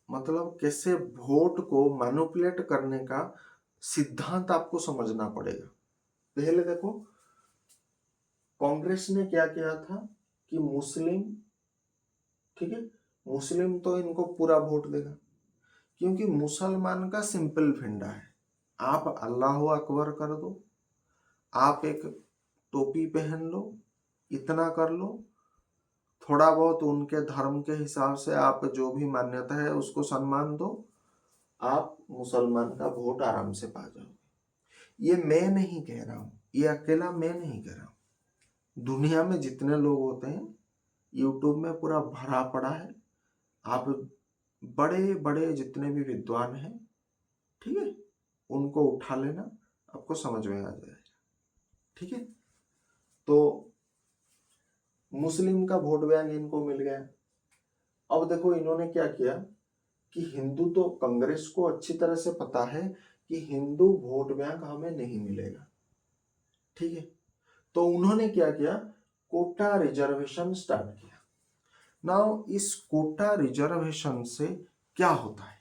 मतलब कैसे वोट को मैनिपुलेट करने का सिद्धांत आपको समझना पड़ेगा। पहले देखो कांग्रेस ने क्या किया था कि मुस्लिम, ठीक है, मुस्लिम तो इनको पूरा वोट देगा, क्योंकि मुसलमान का सिंपल फंडा है, आप अल्लाह अकबर कर दो, आप एक टोपी पहन लो, इतना कर लो, थोड़ा बहुत उनके धर्म के हिसाब से आप जो भी मान्यता है उसको सम्मान दो, आप मुसलमान का वोट आराम से पा जाओगे। ये मैं नहीं कह रहा हूँ, ये अकेला मैं नहीं कह रहा हूँ, दुनिया में जितने लोग होते हैं यूट्यूब में पूरा भरा पड़ा है, आप बड़े बड़े जितने भी विद्वान हैं, ठीक है, उनको उठा लेना, आपको समझ में आ जाएगा, ठीक है। तो मुस्लिम का वोट बैंक इनको मिल गया। अब देखो इन्होंने क्या किया कि हिंदू, तो कांग्रेस को अच्छी तरह से पता है कि हिंदू वोट बैंक हमें नहीं मिलेगा, ठीक है, तो उन्होंने क्या किया, कोटा रिजर्वेशन स्टार्ट किया। नाउ इस कोटा रिजर्वेशन से क्या होता है,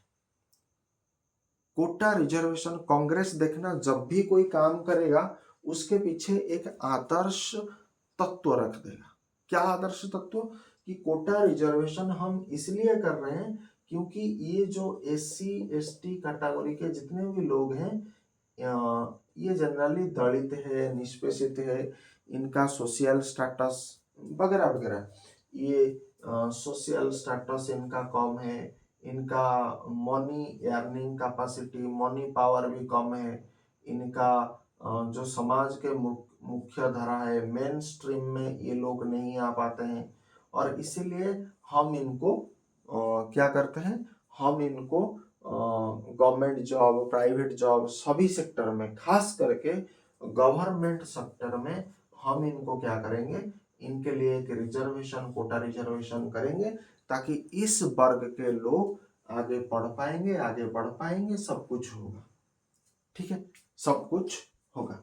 कोटा रिजर्वेशन, कांग्रेस देखना जब भी कोई काम करेगा उसके पीछे एक आदर्श तत्व रख देगा। क्या आदर्श तत्व? कि कोटा रिजर्वेशन हम इसलिए कर रहे हैं क्योंकि ये जो SC ST कैटेगरी के जितने भी लोग हैं, ये जनरली दलित है, निष्पेषित है, इनका सोशल स्टेटस वगैरह वगैरह, ये सोशल स्टेटस इनका कम है, इनका money earning capacity, money power भी कम है, इनका जो समाज के मुख्य धारा है, मेन स्ट्रीम में ये लोग नहीं आ पाते हैं, और इसीलिए हम इनको क्या करते हैं, हम इनको गवर्नमेंट जॉब, प्राइवेट जॉब, सभी सेक्टर में, खास करके गवर्नमेंट सेक्टर में हम इनको क्या करेंगे, इनके लिए एक रिजर्वेशन, कोटा रिजर्वेशन करेंगे, ताकि इस वर्ग के लोग आगे पढ़ पाएंगे, आगे बढ़ पाएंगे, सब कुछ होगा, ठीक है, सब कुछ होगा,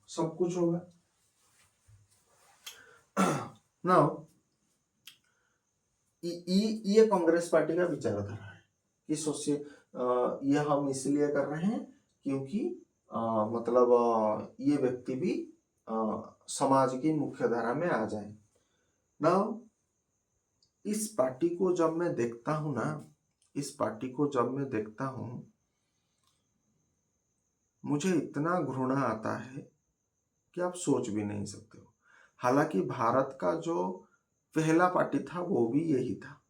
सब कुछ होगा। नाउ ये कांग्रेस पार्टी का विचारधारा है कि ये हम इसलिए कर रहे हैं क्योंकि मतलब ये व्यक्ति भी समाज की मुख्य धारा में आ जाए। नाउ इस पार्टी को जब मैं देखता हूं ना, इस पार्टी को जब मैं देखता हूं, मुझे इतना घृणा आता है कि आप सोच भी नहीं सकते हो। हालांकि भारत का जो पहला पार्टी था वो भी यही था,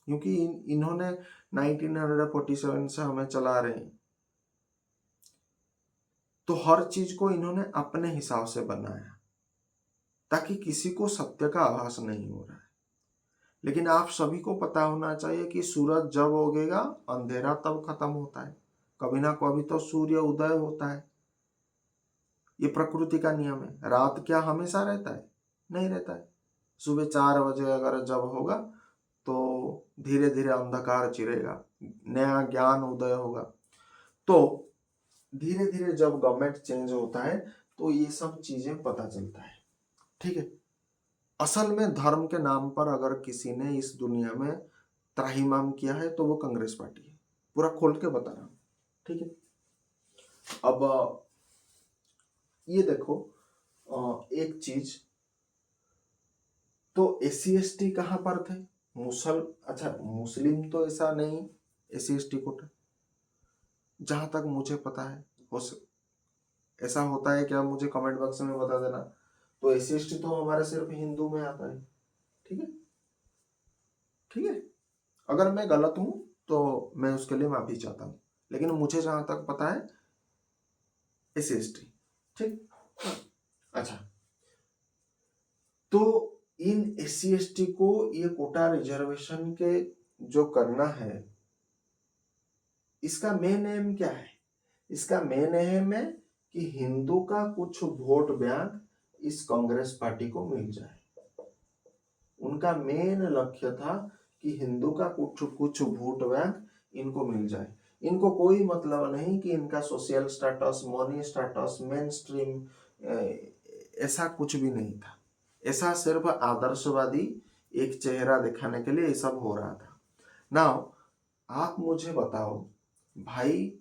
क्योंकि इन्होंने 1947 से हमें चला रहे हैं, तो हर चीज को इन्होंने अपने हिसाब से बनाया ताकि किसी को सत्य का आभास नहीं हो रहा है। लेकिन आप सभी को पता होना चाहिए कि सूरज जब उगेगा अंधेरा तब खत्म होता है, कभी ना कभी तो सूर्य उदय होता है, ये प्रकृति का नियम है। रात क्या हमेशा रहता है? नहीं रहता है। सुबह 4 बजे अगर जब होगा तो धीरे धीरे अंधकार चिरेगा, नया ज्ञान उदय होगा। तो धीरे धीरे जब गवर्नमेंट चेंज होता है तो ये सब चीजें पता चलता है। ठीक है, असल में धर्म के नाम पर अगर किसी ने इस दुनिया में त्राहिमाम किया है तो वो कांग्रेस पार्टी है, पूरा खोल के बता रहा हूं। ठीक है, अब ये देखो एक चीज, तो SC ST कहां पर थे? अच्छा मुस्लिम तो ऐसा नहीं SC ST कोटा, जहां तक मुझे पता है। हो ऐसा होता है क्या, मुझे कमेंट बॉक्स में बता देना। तो SC ST तो हमारे सिर्फ हिंदू में आता है। ठीक है, ठीक है, अगर मैं गलत हूं तो मैं उसके लिए माफी चाहता हूं, लेकिन मुझे जहां तक पता है SC ST। ठीक, अच्छा, तो इन SC ST को ये कोटा रिजर्वेशन के जो करना है, इसका मेन एम क्या है? इसका मेन एम है कि हिंदू का कुछ वोट बैंक इस कांग्रेस पार्टी को मिल जाए। उनका मेन लक्ष्य था कि हिंदू का कुछ कुछ वोट बैंक इनको मिल जाए। इनको कोई मतलब नहीं कि इनका social status, money status, main stream, ऐसा कुछ भी नहीं था। ऐसा सिर्फ आदर्शवादी एक चेहरा दिखाने के लिए ये सब हो रहा था। नाउ आप मुझे बताओ भाई,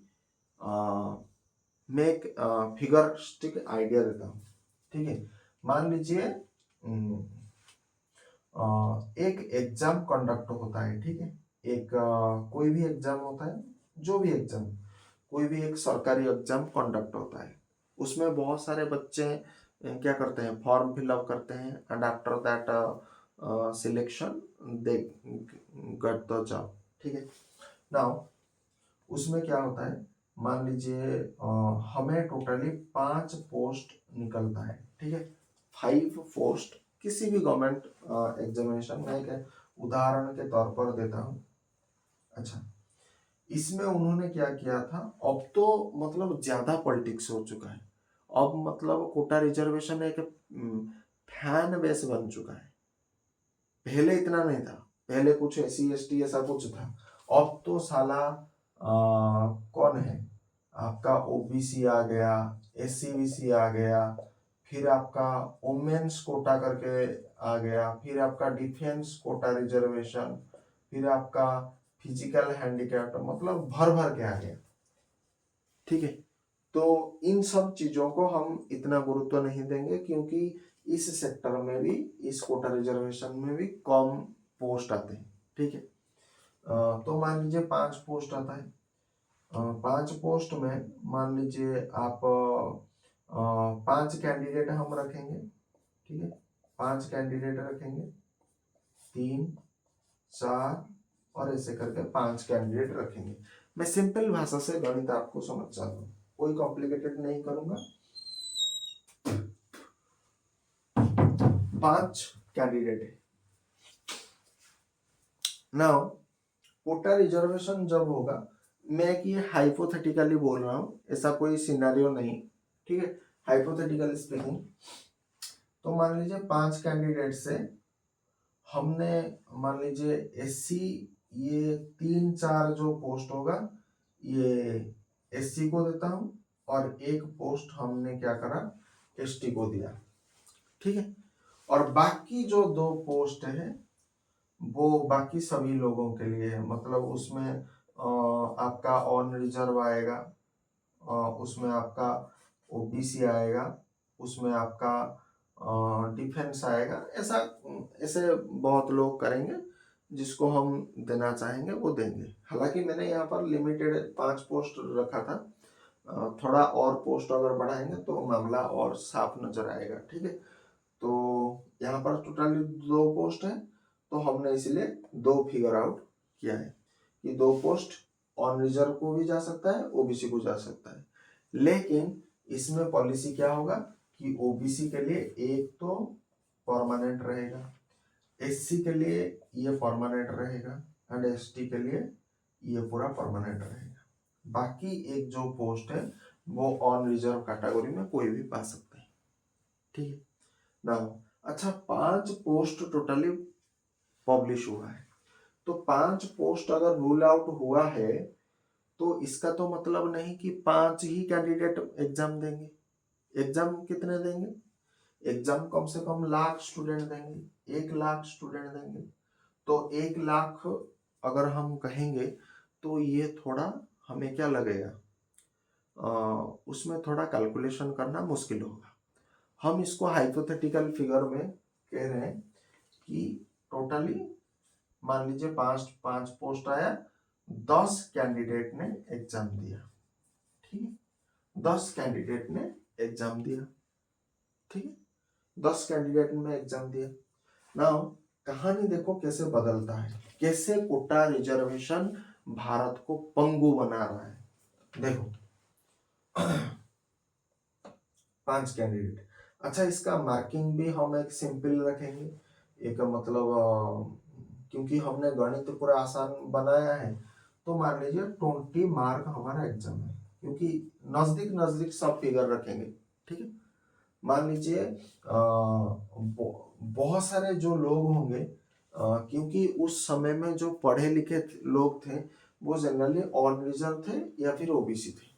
मैं एक फिगरिस्टिक आइडिया देता हूँ। ठीक है, मान लीजिए एक एग्जाम कंडक्ट होता है। ठीक है, एक कोई भी एग्जाम होता है, जो भी एग्जाम, कोई भी एक सरकारी एग्जाम कंडक्ट होता है। उसमें बहुत सारे बच्चे क्या करते हैं, फॉर्म फिलअप करते हैं, and after that selection they get the job. ठीक है, नाउ उसमें क्या होता है, मान लीजिए हमें टोटली 5 पोस्ट निकलता है। ठीक है, 5 पोस्ट किसी भी गवर्नमेंट एग्जामिनेशन में, एक उदाहरण के तौर पर देता हूँ। अच्छा, इसमें उन्होंने क्या किया था, अब तो मतलब ज्यादा पॉलिटिक्स हो चुका है। अब मतलब कोटा रिजर्वेशन एक फैन बेस बन चुका है। पहले इतना नहीं था, पहले कुछ SC ST ऐसा कुछ था। अब तो साला कौन है आपका, OBC आ गया, SC BC आ गया, फिर आपका वुमेन्स कोटा करके आ गया, फिर आपका डिफेंस कोटा रिजर्वेशन, फिर आपका फिजिकल हैंडीकैप्ट, मतलब भर भर के आ गया। ठीक है, तो इन सब चीजों को हम इतना गुरुत्व नहीं देंगे, क्योंकि इस सेक्टर में भी, इस कोटा रिजर्वेशन में भी कम पोस्ट आते हैं। ठीक है, तो मान लीजिए 5 पोस्ट आता है। 5 पोस्ट में मान लीजिए आप 5 कैंडिडेट हम रखेंगे। ठीक है, 5 कैंडिडेट रखेंगे, 3, 4 और ऐसे करके 5 कैंडिडेट रखेंगे। मैं सिंपल भाषा से गणित आपको समझा दूं, कोई कॉम्प्लिकेटेड नहीं करूंगा। 5 कैंडिडेट है। नाउ कोटा रिजर्वेशन जब होगा, मैं कि हाइपोथेटिकली बोल रहा हूँ, ऐसा कोई सिनेरियो नहीं। ठीक है, हाइपोथेटिकल स्पीकिंग, तो मान लीजिए 5 कैंडिडेट से हमने, मान लीजिए SC, ये 3-4 जो पोस्ट होगा ये SC को देता हूं, और एक पोस्ट हमने क्या करा, ST को दिया। ठीक है, और बाकी जो 2 पोस्ट है वो बाकी सभी लोगों के लिए है। मतलब उसमें आपका ऑन रिजर्व आएगा, उसमें आपका OBC आएगा, उसमें आपका डिफेंस आएगा। ऐसा ऐसे बहुत लोग करेंगे, जिसको हम देना चाहेंगे वो देंगे। हालांकि मैंने यहाँ पर लिमिटेड 5 पोस्ट रखा था, थोड़ा और पोस्ट अगर बढ़ाएंगे तो मामला और साफ नजर आएगा। ठीक है, तो यहाँ पर टोटली 2 पोस्ट है, तो हमने इसलिए 2 फिगर आउट किया है कि 2 पोस्ट ऑन रिजर्व को भी जा सकता है, OBC को जा सकता है। लेकिन इसमें पॉलिसी क्या होगा कि OBC के लिए एक तो परमानेंट रहेगा, SC के लिए ये परमानेंट रहेगा, एंड ST के लिए ये पूरा परमानेंट रहेगा। बाकी एक जो पोस्ट है वो ऑन रिजर्व कैटेगरी में कोई भी पा सकता है। ठीक है ना, अच्छा 5 पोस्ट टोटली पब्लिश हुआ है, तो 5 पोस्ट अगर रूल आउट हुआ है तो इसका तो मतलब नहीं कि 5 ही कैंडिडेट एग्जाम देंगे। एग्जाम कितने देंगे? एग्जाम कम से कम लाख स्टूडेंट देंगे, 1 लाख स्टूडेंट देंगे। तो 1 लाख अगर हम कहेंगे तो ये थोड़ा हमें क्या लगेगा, उसमें थोड़ा कैलकुलेशन करना मुश्किल होगा। हम इसको हाइपोथेटिकल फिगर में कह रहे हैं कि टोटली मान लीजिए 5 पोस्ट आया, 10 कैंडिडेट ने एग्जाम दिया, ठीक है, 10 कैंडिडेट ने एग्जाम दिया, ठीक है, 10 कैंडिडेट ने एग्जाम दिया। नाउ कहानी देखो कैसे बदलता है, कैसे कोटा रिजर्वेशन भारत को पंगु बना रहा है। देखो 5 कैंडिडेट, अच्छा इसका मार्किंग भी हम एक सिंपल रखेंगे, एक मतलब क्योंकि हमने गणित पूरा आसान बनाया है, तो मान लीजिए 20 मार्क हमारा एग्जाम है, क्योंकि नजदीक नजदीक सब फिगर रखेंगे, ठीक है। मान लीजिए बहुत सारे जो लोग होंगे, क्योंकि उस समय में जो पढ़े लिखे लोग थे वो जनरली ऑन रिजर्व थे या फिर ओबीसी थे।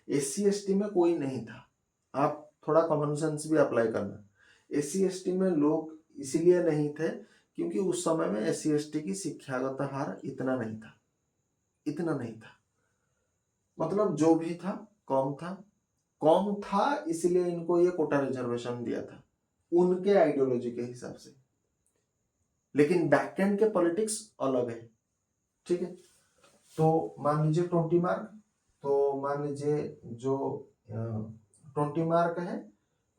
एससी एसटी में कोई नहीं था। आप थोड़ा कॉमन सेंस भी अप्लाई करना। एससी एसटी में लोग इसीलिए नहीं थे क्योंकि उस समय में एससी एसटी की शिक्षागत हार इतना नहीं था, इतना नहीं था, मतलब जो भी था कम था, कम था, इसलिए इनको ये कोटा रिजर्वेशन दिया था उनके आइडियोलॉजी के हिसाब से। लेकिन बैकएंड के पॉलिटिक्स अलग है, ठीक है। तो मान लीजिए 20 मार्क, तो मान लीजिए जो 20 मार्क है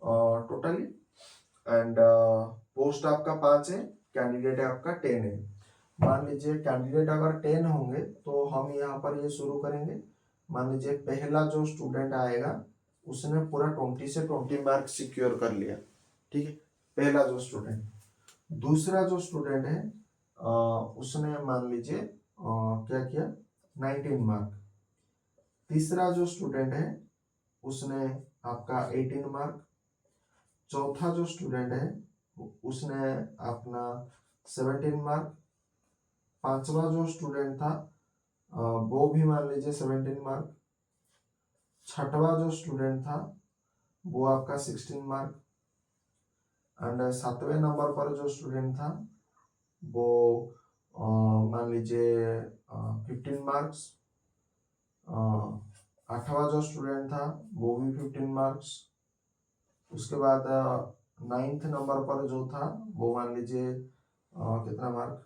टोटली, एंड पोस्ट आपका 5 है, कैंडिडेट आपका 10 है। मान लीजिए कैंडिडेट अगर 10 होंगे तो हम यहाँ पर ये शुरू करेंगे। मान लीजिए पहला जो स्टूडेंट आएगा उसने पूरा 20 से 20 मार्क सिक्योर कर लिया, ठीक है, पहला जो स्टूडेंट। दूसरा जो स्टूडेंट है उसने मान लीजिए क्या किया, 19 मार्क। तीसरा जो स्टूडेंट है उसने आपका 18 मार्क। चौथा जो स्टूडेंट है उसने अपना 17 मार्क। पांचवा जो स्टूडेंट था वो भी मान लीजिए 17 मार्क। छठवा जो स्टूडेंट था वो आपका 16 मार्क। एंड 7वें नंबर पर जो स्टूडेंट था वो मान लीजिए 15 मार्क्स। 8वां जो स्टूडेंट था वो भी 15 मार्क्स। उसके बाद 9th नंबर पर जो था वो मान लीजिए कितना मार्क,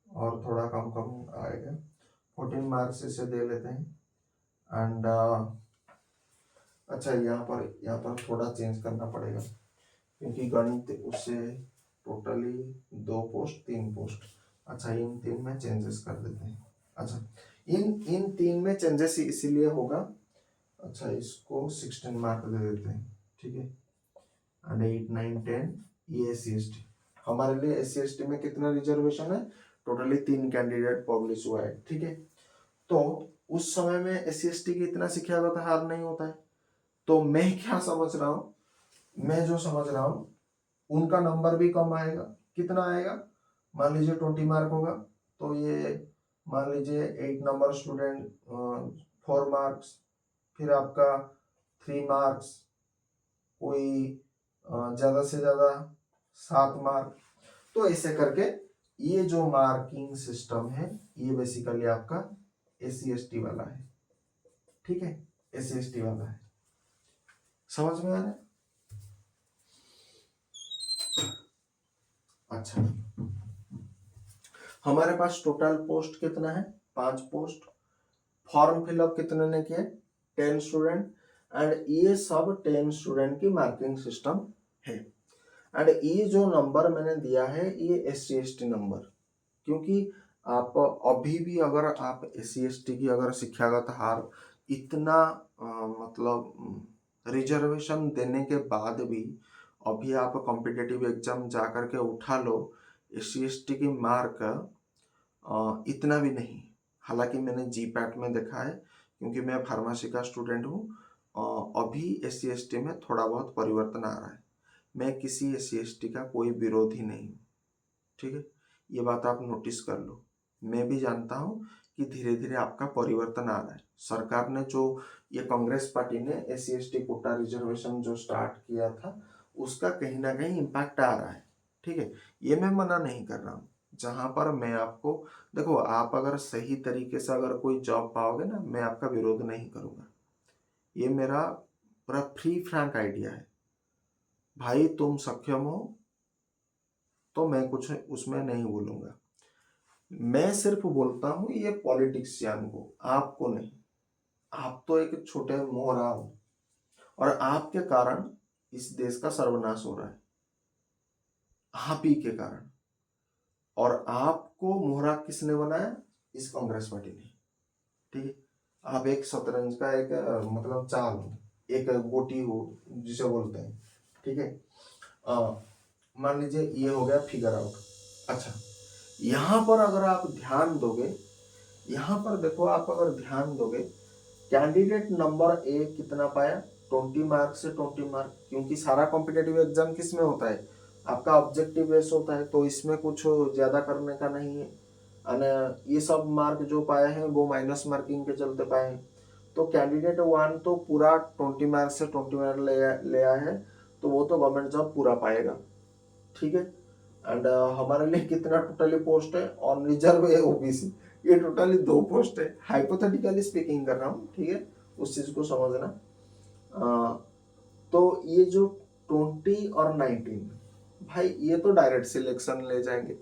और थोड़ा कम कम आएगा, 14 मार्क्स इसे दे लेते हैं। एंड अच्छा यहाँ पर थोड़ा चेंज करना पड़ेगा क्योंकि गणित उससे टोटली 2 पोस्ट 3 पोस्ट, अच्छा इन 3 में चेंजेस कर देते हैं। अच्छा इन 3 में चेंजेस इसीलिए होगा, अच्छा इसको 16 मार्क दे देते हैं, ठीक है। एंड 8 9 10 ये SC ST, हमारे लिए SC ST में कितना रिजर्वेशन है, टोटली 3 कैंडिडेट पब्लिश हुआ है, ठीक है। तो उस समय में SC ST की इतना शिक्षागत हार नहीं होता है। तो मैं क्या समझ रहा हूँ, मैं जो समझ रहा हूँ उनका नंबर भी कम आएगा। कितना आएगा, मान लीजिए 20 मार्क होगा तो ये मान लीजिए 8 नंबर स्टूडेंट 4 मार्क्स, फिर आपका 3 मार्क्स, कोई ज्यादा से ज्यादा 7 मार्क। तो ऐसे करके ये जो मार्किंग सिस्टम है ये बेसिकली आपका SC ST वाला है, ठीक है, SC ST वाला है। समझ में आ रहा है? अच्छा हमारे पास टोटल पोस्ट कितना है, 5 पोस्ट। फॉर्म फिलअप कितने ने किए, 10 स्टूडेंट। एंड ये सब 10 स्टूडेंट की मार्किंग सिस्टम है। एंड ये जो नंबर मैंने दिया है ये SC ST नंबर, क्योंकि आप अभी भी अगर आप SC ST की अगर शिक्षागत हार इतना मतलब रिजर्वेशन देने के बाद भी अभी आप कॉम्पिटिटिव एग्जाम जा करके उठा लो, SC ST की मार्क इतना भी नहीं। हालांकि मैंने GPAT में देखा है क्योंकि मैं फार्मेसी का स्टूडेंट हूँ, अभी SC ST में थोड़ा बहुत परिवर्तन आ रहा है। मैं किसी SC ST का कोई विरोधी नहीं हूँ, ठीक है, ये बात आप नोटिस कर लो। मैं भी जानता हूँ कि धीरे धीरे आपका परिवर्तन आ रहा है। सरकार ने जो ये कांग्रेस पार्टी ने SC/ST कोटा रिजर्वेशन जो स्टार्ट किया था उसका कहीं ना कहीं इम्पैक्ट आ रहा है। ठीक है, ये मैं मना नहीं कर रहा हूँ। जहां पर मैं आपको, देखो आप अगर सही तरीके से अगर कोई जॉब पाओगे ना, मैं आपका विरोध नहीं करूंगा। ये मेरा पूरा फ्री फ्रैंक आइडिया है। भाई तुम सक्षम हो तो मैं कुछ उसमें नहीं बोलूंगा। मैं सिर्फ बोलता हूं ये पॉलिटिशियन को, आपको नहीं। आप तो एक छोटे मोहरा हो और आपके कारण इस देश का सर्वनाश हो रहा है, आप ही के कारण। और आपको मोहरा किसने बनाया? इस कांग्रेस पार्टी ने। ठीक है, आप एक शतरंज का एक मतलब चाल हो, एक गोटी हो जिसे बोलते हैं। ठीक है, मान लीजिए ये हो गया फिगर आउट। अच्छा, यहाँ पर अगर आप ध्यान दोगे, यहाँ पर देखो, आप अगर ध्यान दोगे, कैंडिडेट नंबर ए कितना पाया? 20 मार्क से 20 मार्क, क्योंकि सारा कॉम्पिटेटिव एग्जाम किस में होता है? आपका ऑब्जेक्टिव बेस होता है, तो इसमें कुछ ज्यादा करने का नहीं है। ये सब मार्क जो पाए हैं वो माइनस मार्किंग के चलते पाए हैं। तो कैंडिडेट 1 तो पूरा 20 मार्क से 20 मार्क ले आया है, तो वो तो गवर्नमेंट जॉब पूरा पाएगा। ठीक है, एंड हमारे लिए कितना टोटली पोस्ट है? ऑन रिजर्व है OBC, ये टोटली 2 पोस्ट है। हाइपोथेटिकली स्पीकिंग कर रहा हूँ, ठीक है, उस चीज को समझना। तो ये जो 20 और 19, भाई ये तो डायरेक्ट सिलेक्शन ले जाएंगे,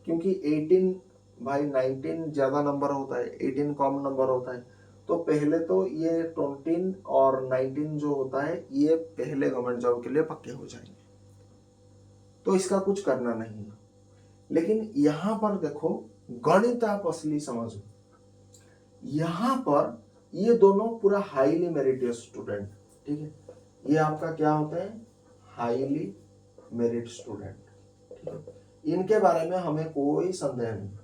क्योंकि 18, भाई 19 ज्यादा नंबर होता है, 18 कम नंबर होता है। तो पहले तो ये 20 और 19 जो होता है ये पहले गवर्नमेंट जॉब के लिए पक्के हो जाएंगे, तो इसका कुछ करना नहीं है। लेकिन यहां पर देखो, गणित आप असली समझो। यहां पर ये दोनों पूरा हाईली मेरिटियस स्टूडेंट, ठीक है, ये आपका क्या होता है? Highly merit student. ठीक है, इनके बारे में हमें कोई संदेह नहीं।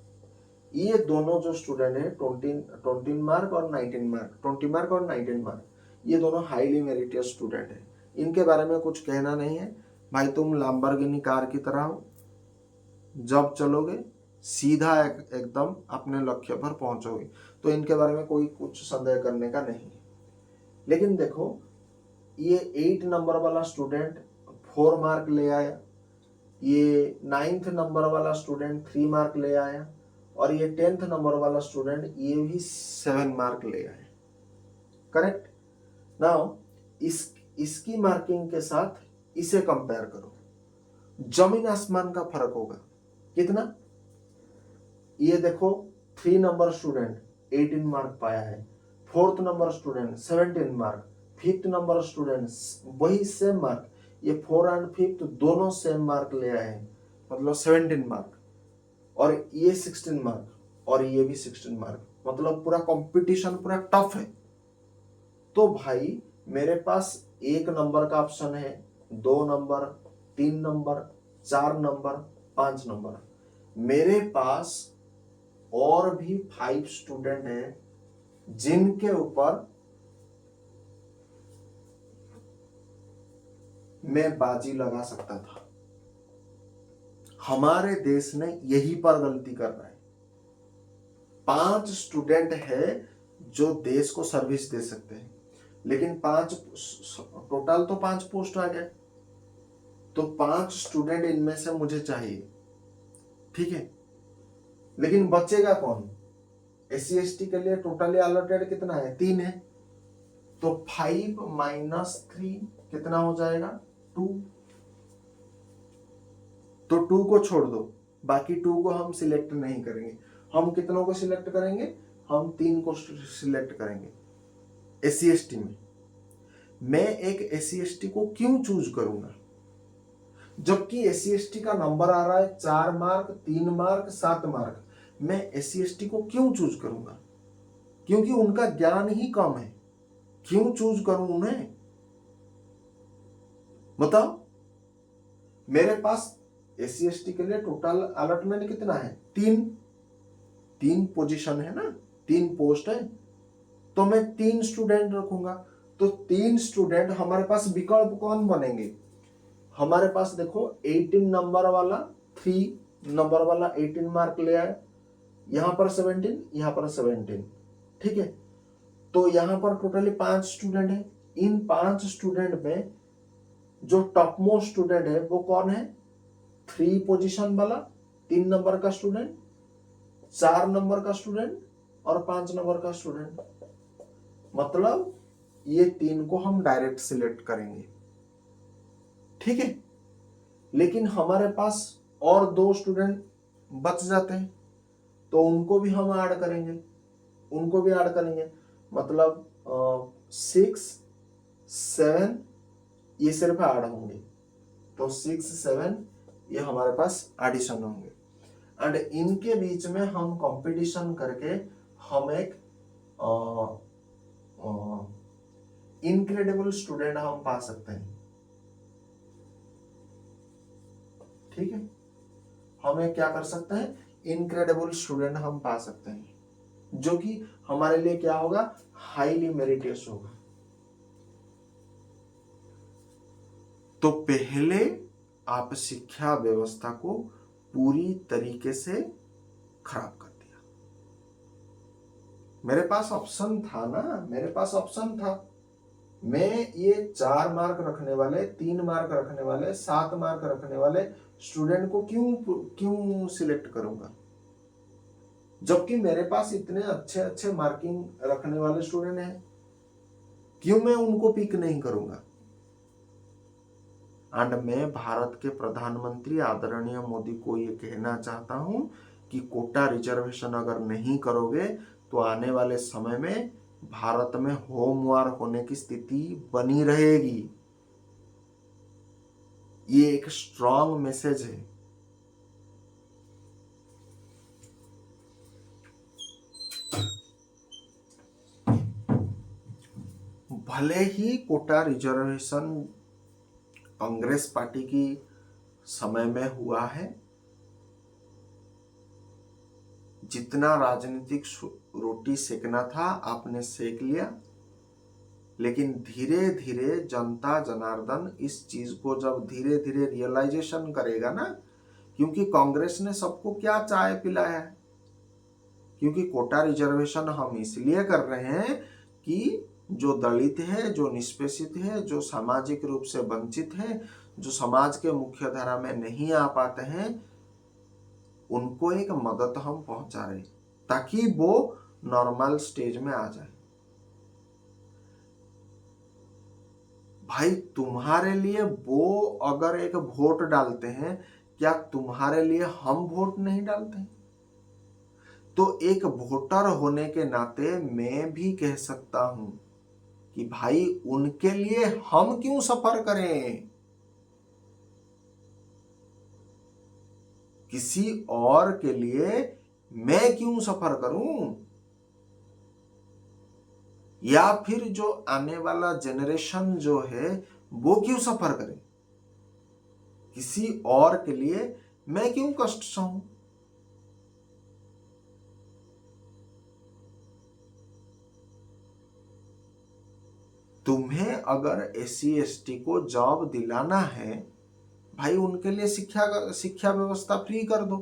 ये दोनों जो स्टूडेंट है 20 मार्क और 19 मार्क, 20 मार्क और 19 मार्क, ये दोनों हाईली मेरिटियस स्टूडेंट है। इनके बारे में कुछ कहना नहीं है। भाई तुम लैम्बोर्गिनी कार की तरह हो, जब चलोगे सीधा एकदम अपने लक्ष्य पर पहुंचोगे, तो इनके बारे में कोई कुछ संदेह करने का नहीं है। लेकिन देखो, ये 8 नंबर वाला स्टूडेंट 4 मार्क ले आया, ये 9th नंबर वाला स्टूडेंट 3 मार्क ले आया, और ये 10th नंबर वाला स्टूडेंट ये भी 7 मार्क ले आया। करेक्ट? नाउ इसकी मार्किंग के साथ इसे कंपेयर करो, जमीन आसमान का फर्क होगा। कितना? ये देखो, 3 नंबर स्टूडेंट 18 मार्क पाया है, 4th number student 17 mark, 5th number student वही सेम मार्क, ये 4 एंड 5th दोनों सेम मार्क ले आए हैं, मतलब 17 मार्क, और ये 16 मार्क, और ये भी 16 मार्क, मतलब पूरा कंपटीशन पूरा टफ है। तो भाई मेरे पास 1 नंबर का ऑप्शन है, 2 नंबर, 3 नंबर, 4 नंबर, 5 नंबर। मेरे पास और भी 5 स्टूडेंट हैं जिनके ऊपर मैं बाजी लगा सकता था। हमारे देश ने यही पर गलती कर रहा है। 5 स्टूडेंट है जो देश को सर्विस दे सकते हैं, लेकिन 5 टोटल तो 5 पोस्ट आ गए, तो 5 स्टूडेंट इनमें से मुझे चाहिए। ठीक है, लेकिन बचेगा कौन? SC/ST के लिए टोटली अलॉटेड कितना है? 3 है, तो 5 - 3 कितना हो जाएगा? 2। तो 2 को छोड़ दो, बाकी 2 को हम सिलेक्ट नहीं करेंगे। हम कितनों को सिलेक्ट करेंगे? हम 3 को सिलेक्ट करेंगे SC/ST में। मैं एक SC/ST को क्यों चूज करूंगा, जबकि SC/ST का नंबर आ रहा है 4 मार्क, 3 मार्क, 7 मार्क। मैं SC/ST को क्यों चूज करूंगा? क्योंकि उनका ज्ञान ही कम है। क्यों चूज करूं उन्हें? बताओ। मेरे पास SC/ST के लिए टोटल अलॉटमेंट कितना है? 3 पोजीशन है ना, 3 पोस्ट है, तो मैं 3 स्टूडेंट रखूंगा। तो 3 स्टूडेंट, हमारे पास विकल्प कौन बनेंगे? हमारे पास देखो, 18 नंबर वाला 3 नंबर वाला 18 मार्क ले आए, यहां पर 17, यहां पर 17, ठीक है। तो यहां पर टोटली 5 स्टूडेंट है। इन 5 स्टूडेंट में जो टॉप मोस्ट स्टूडेंट है वो कौन है? 3 पोजीशन वाला, 3 नंबर का स्टूडेंट, 4 नंबर का स्टूडेंट और 5 नंबर का स्टूडेंट। मतलब ये 3 को हम डायरेक्ट सिलेक्ट करेंगे, ठीक है। लेकिन हमारे पास और 2 स्टूडेंट बच जाते हैं, तो उनको भी हम ऐड करेंगे, उनको भी ऐड करेंगे। मतलब 6, 7 ये सिर्फ ऐड होंगे, तो 6, 7 ये हमारे पास एडिशन होंगे। एंड इनके बीच में हम कंपटीशन करके हम एक इनक्रेडिबल स्टूडेंट हम पा सकते हैं, ठीक है। हम एक क्या कर सकते हैं? इनक्रेडिबल स्टूडेंट हम पा सकते हैं, जो कि हमारे लिए क्या होगा? हाईली मेरिटियस होगा। तो पहले आप शिक्षा व्यवस्था को पूरी तरीके से खराब कर दिया। मेरे पास ऑप्शन था ना, मेरे पास ऑप्शन था। मैं ये 4 मार्क रखने वाले, 3 मार्क रखने वाले, 7 मार्क रखने वाले स्टूडेंट को क्यों सिलेक्ट करूंगा, जबकि मेरे पास इतने अच्छे अच्छे मार्किंग रखने वाले स्टूडेंट हैं। क्यों मैं उनको पिक नहीं करूंगा? एंड मैं भारत के प्रधानमंत्री आदरणीय मोदी को ये कहना चाहता हूं कि कोटा रिजर्वेशन अगर नहीं करोगे तो आने वाले समय में भारत में होम वार होने की स्थिति बनी रहेगी। ये एक स्ट्रॉन्ग मैसेज है। भले ही कोटा रिजर्वेशन कांग्रेस पार्टी की समय में हुआ है, जितना राजनीतिक रोटी सेकना था आपने सेक लिया, लेकिन धीरे धीरे जनता जनार्दन इस चीज को जब धीरे धीरे रियलाइजेशन करेगा ना, क्योंकि कांग्रेस ने सबको क्या चाय पिलाया है, क्योंकि कोटा रिजर्वेशन हम इसलिए कर रहे हैं कि जो दलित है, जो निष्पेषित है, जो सामाजिक रूप से वंचित है, जो समाज के मुख्य धारा में नहीं आ पाते हैं, उनको एक मदद हम पहुंचा रहे ताकि वो नॉर्मल स्टेज में आ जाए। भाई तुम्हारे लिए वो अगर एक वोट डालते हैं, क्या तुम्हारे लिए हम वोट नहीं डालते हैं? तो एक वोटर होने के नाते मैं भी कह सकता हूं कि भाई उनके लिए हम क्यों सफर करें, किसी और के लिए मैं क्यों सफर करूं, या फिर जो आने वाला जनरेशन जो है वो क्यों सफर करे, किसी और के लिए मैं क्यों कष्ट सहूं। तुम्हें अगर SC ST को जॉब दिलाना है, भाई उनके लिए शिक्षा व्यवस्था फ्री कर दो।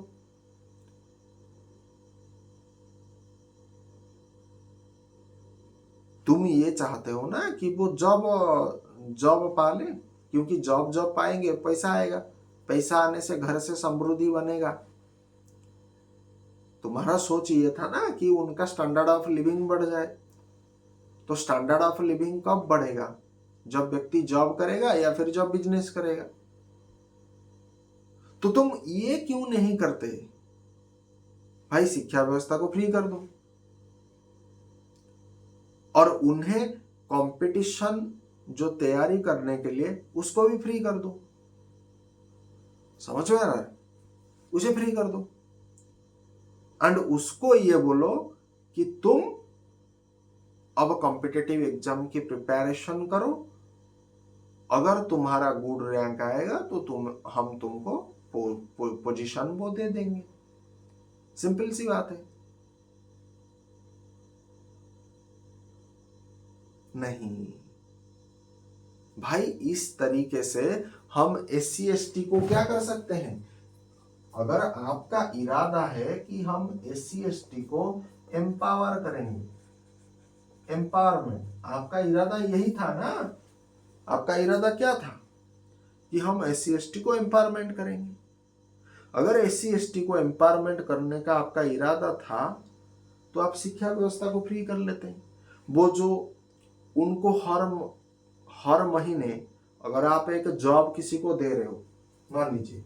तुम ये चाहते हो ना कि वो जॉब जॉब पा ले, क्योंकि जॉब जॉब पाएंगे पैसा आएगा, पैसा आने से घर से समृद्धि बनेगा। तुम्हारा सोच ये था ना कि उनका स्टैंडर्ड ऑफ लिविंग बढ़ जाए। तो स्टैंडर्ड ऑफ लिविंग कब बढ़ेगा? जब व्यक्ति जॉब करेगा या फिर जब बिजनेस करेगा। तो तुम ये क्यों नहीं करते? भाई शिक्षा व्यवस्था को फ्री कर दो और उन्हें कंपटीशन जो तैयारी करने के लिए उसको भी फ्री कर दो। समझ में आ रहा है? उसे फ्री कर दो एंड उसको ये बोलो कि तुम अब कॉम्पिटिटिव एग्जाम की प्रिपरेशन करो, अगर तुम्हारा गुड रैंक आएगा तो हम तुमको पोजीशन वो दे देंगे। सिंपल सी बात है। नहीं भाई, इस तरीके से हम SC ST को क्या कर सकते हैं? अगर आपका इरादा है कि हम SC/ST को एम्पावर करेंगे, एम्पावरमेंट, आपका इरादा यही था ना, आपका इरादा क्या था कि हम SC/ST को एम्पावरमेंट करेंगे। अगर SC/ST को एम्पावरमेंट करने का आपका इरादा था तो आप शिक्षा व्यवस्था को फ्री कर लेते हैं। वो जो उनको हर महीने अगर आप एक जॉब किसी को दे रहे हो, मान लीजिए,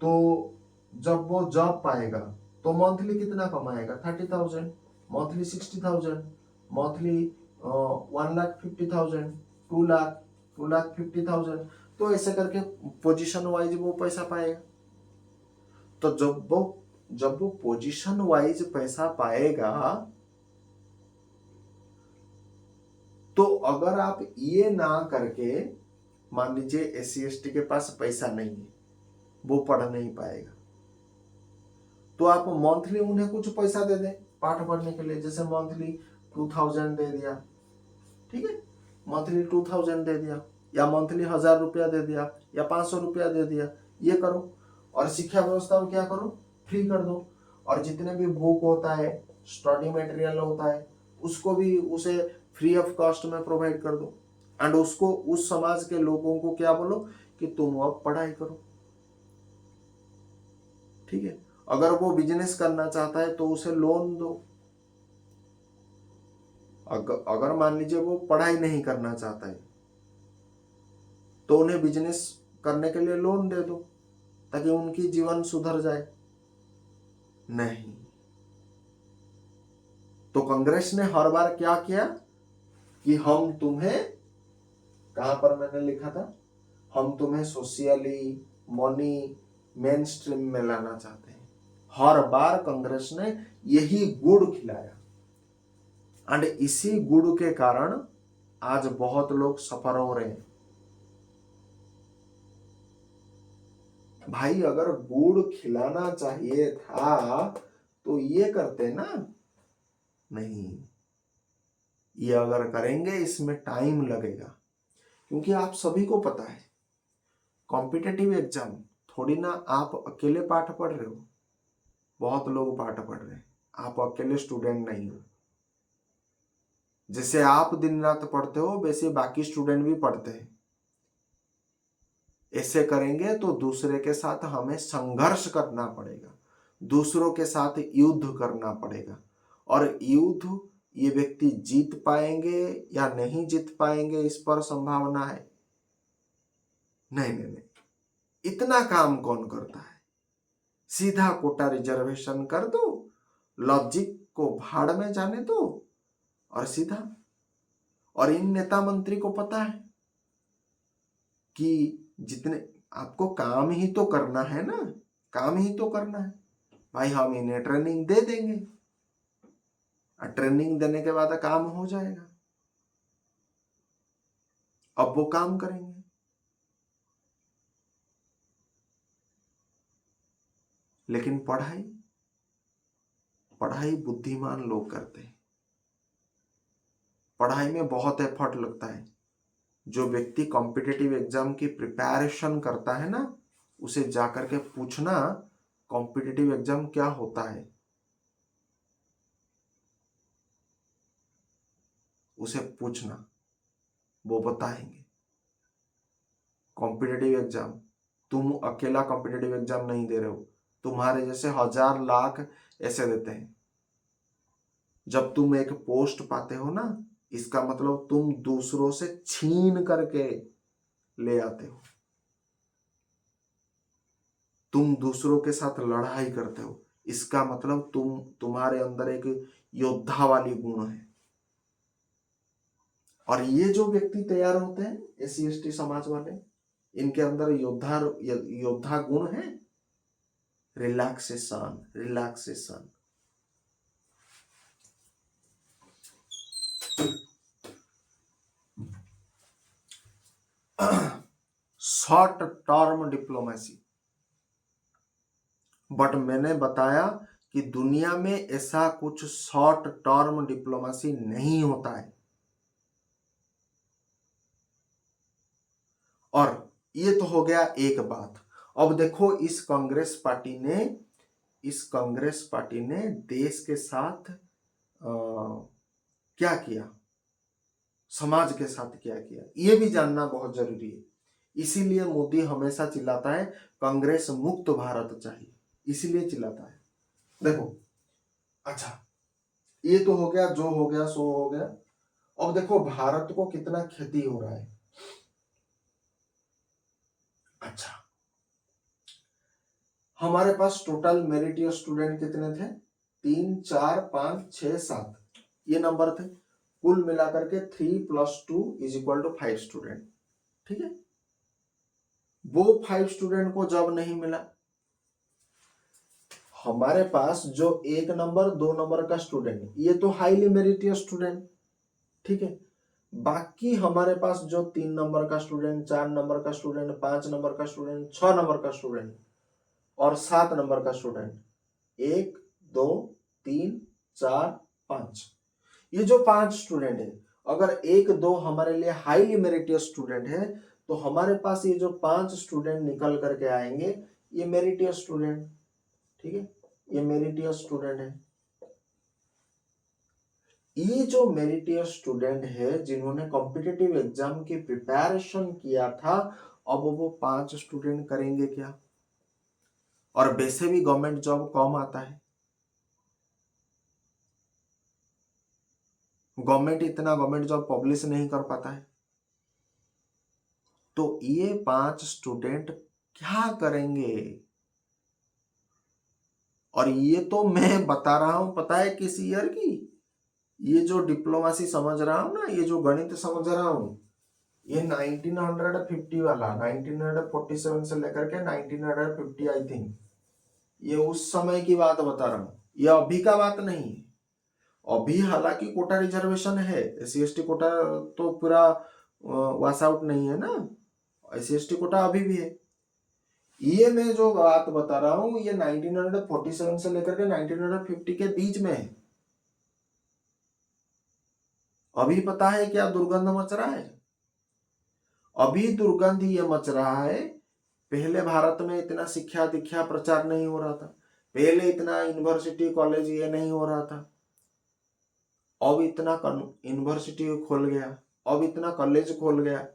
तो जब वो जॉब पाएगा तो मंथली कितना कमाएगा? 30,000, मंथली 60,000, मंथली 1,50,000, 2,00,000, 2,50,000, तो ऐसे करके पोजीशन वाइज वो पैसा पाएगा। तो जब वो पोजीशन वाइज पैसा पाएगा, तो अगर आप ये ना करके, मान लीजिए SC/ST के पास पैसा नहीं है, वो पढ़ नहीं पाएगा, तो आप मंथली उन्हें कुछ पैसा दे दें पाठ पढ़ने के लिए, जैसे मंथली 2,000 दे दिया, ठीक है, मंथली 2,000 दे दिया, या मंथली 1,000 रुपया दे दिया, या 500 रुपया दे दिया, ये करो। और शिक्षा व्यवस्था को क्या करो? फ्री कर दो। और जितने भी बुक होता है, स्टडी मटेरियल होता है, उसको भी उसे फ्री ऑफ कॉस्ट में प्रोवाइड कर दो। एंड उसको, उस समाज के लोगों को क्या बोलो कि तुम अब पढ़ाई करो, ठीक है। अगर वो बिजनेस करना चाहता है तो उसे लोन दो। अगर मान लीजिए वो पढ़ाई नहीं करना चाहता है तो उन्हें बिजनेस करने के लिए लोन दे दो ताकि उनकी जीवन सुधर जाए। नहीं, तो कांग्रेस ने हर बार क्या किया कि हम तुम्हें, कहां पर मैंने लिखा था, हम तुम्हें सोशियली, मनी, मेन स्ट्रीम में लाना चाहते हैं। हर बार कांग्रेस ने यही गुड़ खिलाया, एंड इसी गुड़ के कारण आज बहुत लोग सफर हो रहे हैं। भाई अगर गुड़ खिलाना चाहिए था तो ये करते ना, नहीं, ये अगर करेंगे इसमें टाइम लगेगा, क्योंकि आप सभी को पता है कॉम्पिटिटिव एग्जाम थोड़ी ना आप अकेले पाठ पढ़ रहे हो, बहुत लोग पाठ पढ़ रहे हैं, आप अकेले स्टूडेंट नहीं हो। जैसे आप दिन रात पढ़ते हो वैसे बाकी स्टूडेंट भी पढ़ते हैं। ऐसे करेंगे तो दूसरे के साथ हमें संघर्ष करना पड़ेगा, दूसरों के साथ युद्ध करना पड़ेगा। और युद्ध ये व्यक्ति जीत पाएंगे या नहीं जीत पाएंगे इस पर संभावना है? नहीं नहीं नहीं, इतना काम कौन करता है? सीधा कोटा रिजर्वेशन कर दो, लॉजिक को भाड़ में जाने दो और सीधा। और इन नेता मंत्री को पता है कि जितने आपको काम ही तो करना है ना, काम ही तो करना है भाई, हम इन्हें ट्रेनिंग दे देंगे और ट्रेनिंग देने के बाद काम हो जाएगा। अब वो काम करेंगे। लेकिन पढ़ाई, पढ़ाई बुद्धिमान लोग करते हैं। पढ़ाई में बहुत एफर्ट लगता है। जो व्यक्ति कॉम्पिटिटिव एग्जाम की प्रिपरेशन करता है ना, उसे जाकर के पूछना कॉम्पिटिटिव एग्जाम क्या होता है, उसे पूछना, वो बताएंगे। कॉम्पिटिटिव एग्जाम, तुम अकेला कॉम्पिटिटिव एग्जाम नहीं दे रहे हो, तुम्हारे जैसे 1,000 लाख ऐसे देते हैं। जब तुम एक पोस्ट पाते हो ना, इसका मतलब तुम दूसरों से छीन करके ले आते हो, तुम दूसरों के साथ लड़ाई करते हो, इसका मतलब तुम्हारे अंदर एक योद्धा वाली गुण है। और ये जो व्यक्ति तैयार होते हैं SC/ST समाज वाले, इनके अंदर योद्धा गुण है। Relaxation, relaxation. Short term diplomacy. But मैंने बताया कि दुनिया में ऐसा कुछ शॉर्ट टर्म डिप्लोमेसी नहीं होता है। और ये तो हो गया एक बात। अब देखो इस कांग्रेस पार्टी ने देश के साथ क्या किया, समाज के साथ क्या किया, ये भी जानना बहुत जरूरी है। इसीलिए मोदी हमेशा चिल्लाता है कांग्रेस मुक्त भारत चाहिए, इसीलिए चिल्लाता है। देखो अच्छा, ये तो हो गया, जो हो गया सो हो गया। अब देखो भारत को कितना क्षति हो रहा है। अच्छा, हमारे पास टोटल मेरिटियस स्टूडेंट कितने थे? 3, 4, 5, 6, 7 ये नंबर थे। कुल मिलाकर के 3 + 2 = 5 स्टूडेंट। ठीक है, वो 5 स्टूडेंट को जॉब नहीं मिला। हमारे पास जो 1 नंबर 2 नंबर का स्टूडेंट, ये तो हाईली मेरिटियस स्टूडेंट, ठीक है। बाकी हमारे पास जो 3 नंबर का स्टूडेंट, 4 नंबर का स्टूडेंट, 5 नंबर का स्टूडेंट, 6 नंबर का स्टूडेंट और 7 नंबर का स्टूडेंट, 1, 2, 3, 4, 5, ये जो 5 स्टूडेंट है, अगर 1, 2 हमारे लिए हाईली मेरिटियस स्टूडेंट है, तो हमारे पास ये जो 5 स्टूडेंट निकल करके आएंगे, ये मेरिटियस स्टूडेंट, ठीक है, ये मेरिटियस स्टूडेंट है। ये जो मेरिटियस स्टूडेंट है जिन्होंने कॉम्पिटिटिव एग्जाम की प्रिपरेशन किया था, अब वो 5 स्टूडेंट करेंगे क्या? और वैसे भी गवर्नमेंट जॉब कम आता है, गवर्नमेंट इतना गवर्नमेंट जॉब पब्लिश नहीं कर पाता है। तो ये 5 स्टूडेंट क्या करेंगे? और ये तो मैं बता रहा हूं, पता है किस ईयर की? ये जो डिप्लोमेसी समझ रहा हूं ना, ये जो गणित समझ रहा हूं, ये 1950 वाला, 1947 से लेकर के 1950 आई थिंक, ये उस समय की बात बता रहा हूं, ये अभी का बात नहीं है। अभी हालांकि कोटा रिजर्वेशन है, SC ST कोटा तो पूरा वॉश आउट नहीं है ना, SC ST कोटा अभी भी है। ये मैं जो बात बता रहा हूं, ये 1947 से लेकर के 1950 के बीच में है। अभी पता है क्या दुर्गंध मच रहा है? अभी दुर्गंध ये मच रहा है। पहले भारत में इतना शिक्षा दीक्षा प्रचार नहीं हो रहा था, पहले इतना यूनिवर्सिटी कॉलेज ये नहीं हो रहा था। अब इतना यूनिवर्सिटी खोल गया, अब इतना कॉलेज खोल गया,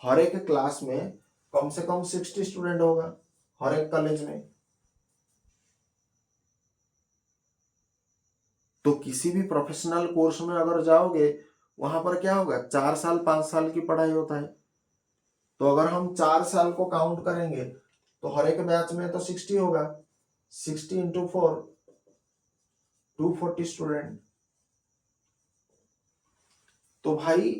हर एक क्लास में कम से कम 60 स्टूडेंट होगा हर एक कॉलेज में। तो किसी भी प्रोफेशनल कोर्स में अगर जाओगे, वहां पर क्या होगा, 4 साल 5 साल की पढ़ाई होता है। तो अगर हम 4 साल को काउंट करेंगे, तो हर एक बैच में तो 60 होगा, 60 × 4 240 स्टूडेंट। तो भाई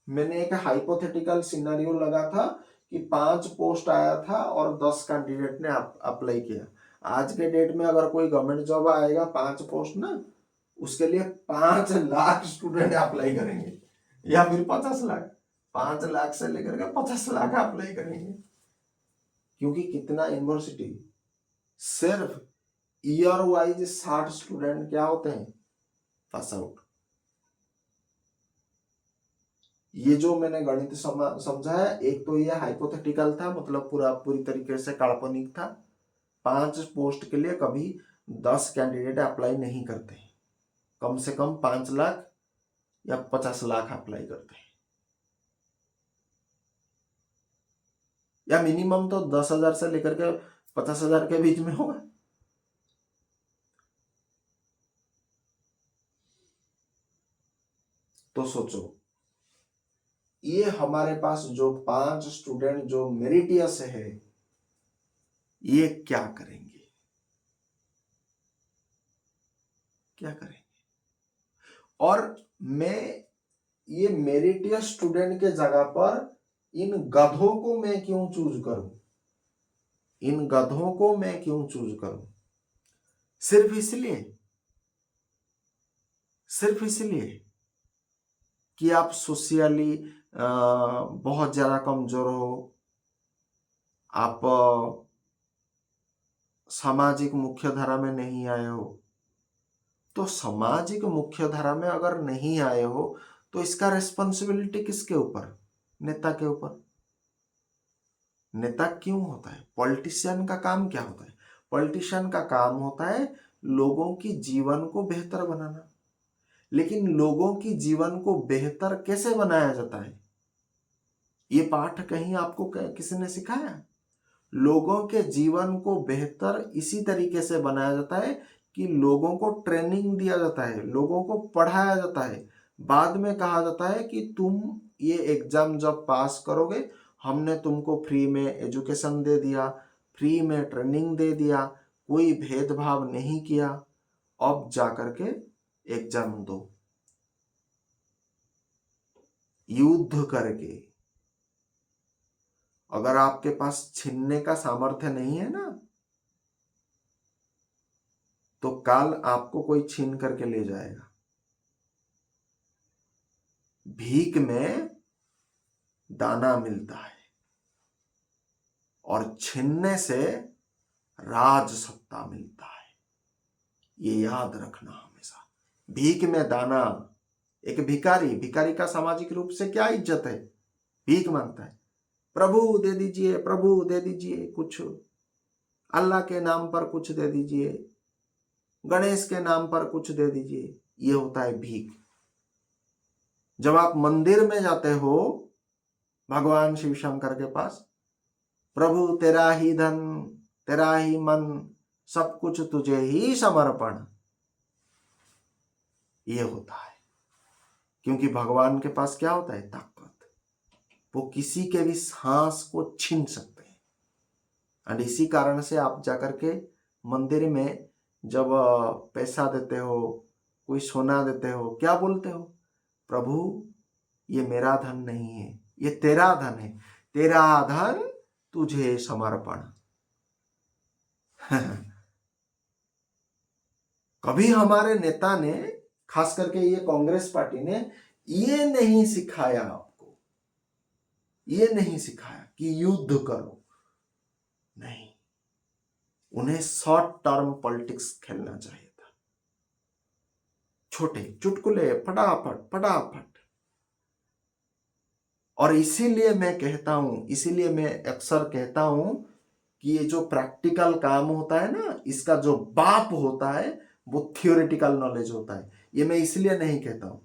मैंने एक हाइपोथेटिकल सिनेरियो लगा था कि 5 पोस्ट आया था और 10 कैंडिडेट ने अप्लाई किया। आज के डेट में अगर कोई गवर्नमेंट जॉब आएगा 5 पोस्ट ना, उसके लिए 5 लाख स्टूडेंट अप्लाई करेंगे, या फिर 50 लाख, 5 लाख से लेकर के 50 लाख अप्लाई करेंगे। क्योंकि कितना यूनिवर्सिटी, सिर्फ ईयर वाइज 60 स्टूडेंट क्या होते हैं, पास आउट। ये जो मैंने गणित समझाया, एक तो ये हाइपोथेटिकल था, मतलब पूरी तरीके से काल्पनिक था। 5 पोस्ट के लिए कभी 10 कैंडिडेट अप्लाई नहीं करते, कम से कम 5 लाख या 50 लाख अप्लाई करते हैं, या मिनिमम तो 10,000 से लेकर के 50,000 के बीच में होगा। तो सोचो, ये हमारे पास जो 5 स्टूडेंट जो मेरिटियस है, ये क्या करेंगे, क्या करेंगे? और मैं ये मेरिटियस स्टूडेंट के जगह पर इन गधों को मैं क्यों चूज करूं, इन गधों को मैं क्यों चूज करूं? सिर्फ इसलिए, सिर्फ इसलिए कि आप सोशियली बहुत ज्यादा कमजोर हो, आप सामाजिक मुख्य धारा में नहीं आए हो। तो सामाजिक मुख्य धारा में अगर नहीं आए हो, तो इसका रिस्पॉन्सिबिलिटी किसके ऊपर? नेता के ऊपर। नेता क्यों होता है? पॉलिटिशियन का काम क्या होता है? पॉलिटिशियन का काम होता है लोगों की जीवन को बेहतर बनाना। लेकिन लोगों की जीवन को बेहतर कैसे बनाया जाता है? ये पाठ कहीं आपको किसी ने सिखाया? लोगों के जीवन को बेहतर इसी तरीके से बनाया जाता है कि लोगों को ट्रेनिंग दिया जाता है, लोगों को पढ़ाया जाता है। बाद में कहा जाता है कि तुम ये एग्जाम जब पास करोगे, हमने तुमको फ्री में एजुकेशन दे दिया, फ्री में ट्रेनिंग दे दिया, कोई भेदभाव नहीं किया, अब जाकर के एग्जाम दो। युद्ध करके। अगर आपके पास छीनने का सामर्थ्य नहीं है ना, तो काल आपको कोई छीन करके ले जाएगा। भीख में दाना मिलता है और छीनने से राज सत्ता मिलता है। ये याद रखना हमेशा। भीख में दाना। एक भिखारी का सामाजिक रूप से क्या इज्जत है? भीख मांगता है, प्रभु दे दीजिए, प्रभु दे दीजिए कुछ, अल्लाह के नाम पर कुछ दे दीजिए, गणेश के नाम पर कुछ दे दीजिए। ये होता है भीख। जब आप मंदिर में जाते हो भगवान शिव शंकर के पास, प्रभु तेरा ही धन, तेरा ही मन, सब कुछ तुझे ही समर्पण, ये होता है। क्योंकि भगवान के पास क्या होता है? ताकत। वो किसी के भी सांस को छीन सकते हैं। और इसी कारण से आप जाकर के मंदिर में जब पैसा देते हो, कोई सोना देते हो, क्या बोलते हो? प्रभु ये मेरा धन नहीं है, ये तेरा धन है, तेरा धन तुझे समर्पण। कभी हमारे नेता ने, खास करके ये कांग्रेस पार्टी ने, ये नहीं सिखाया आपको, ये नहीं सिखाया कि युद्ध करो। नहीं, उन्हें शॉर्ट टर्म पॉलिटिक्स खेलना चाहिए था। छोटे चुटकुले, फटाफट फटाफट। और इसीलिए मैं कहता हूं, इसीलिए मैं अक्सर कहता हूं कि ये जो प्रैक्टिकल काम होता है ना, इसका जो बाप होता है वो थियोरेटिकल नॉलेज होता है। ये मैं इसलिए नहीं कहता हूं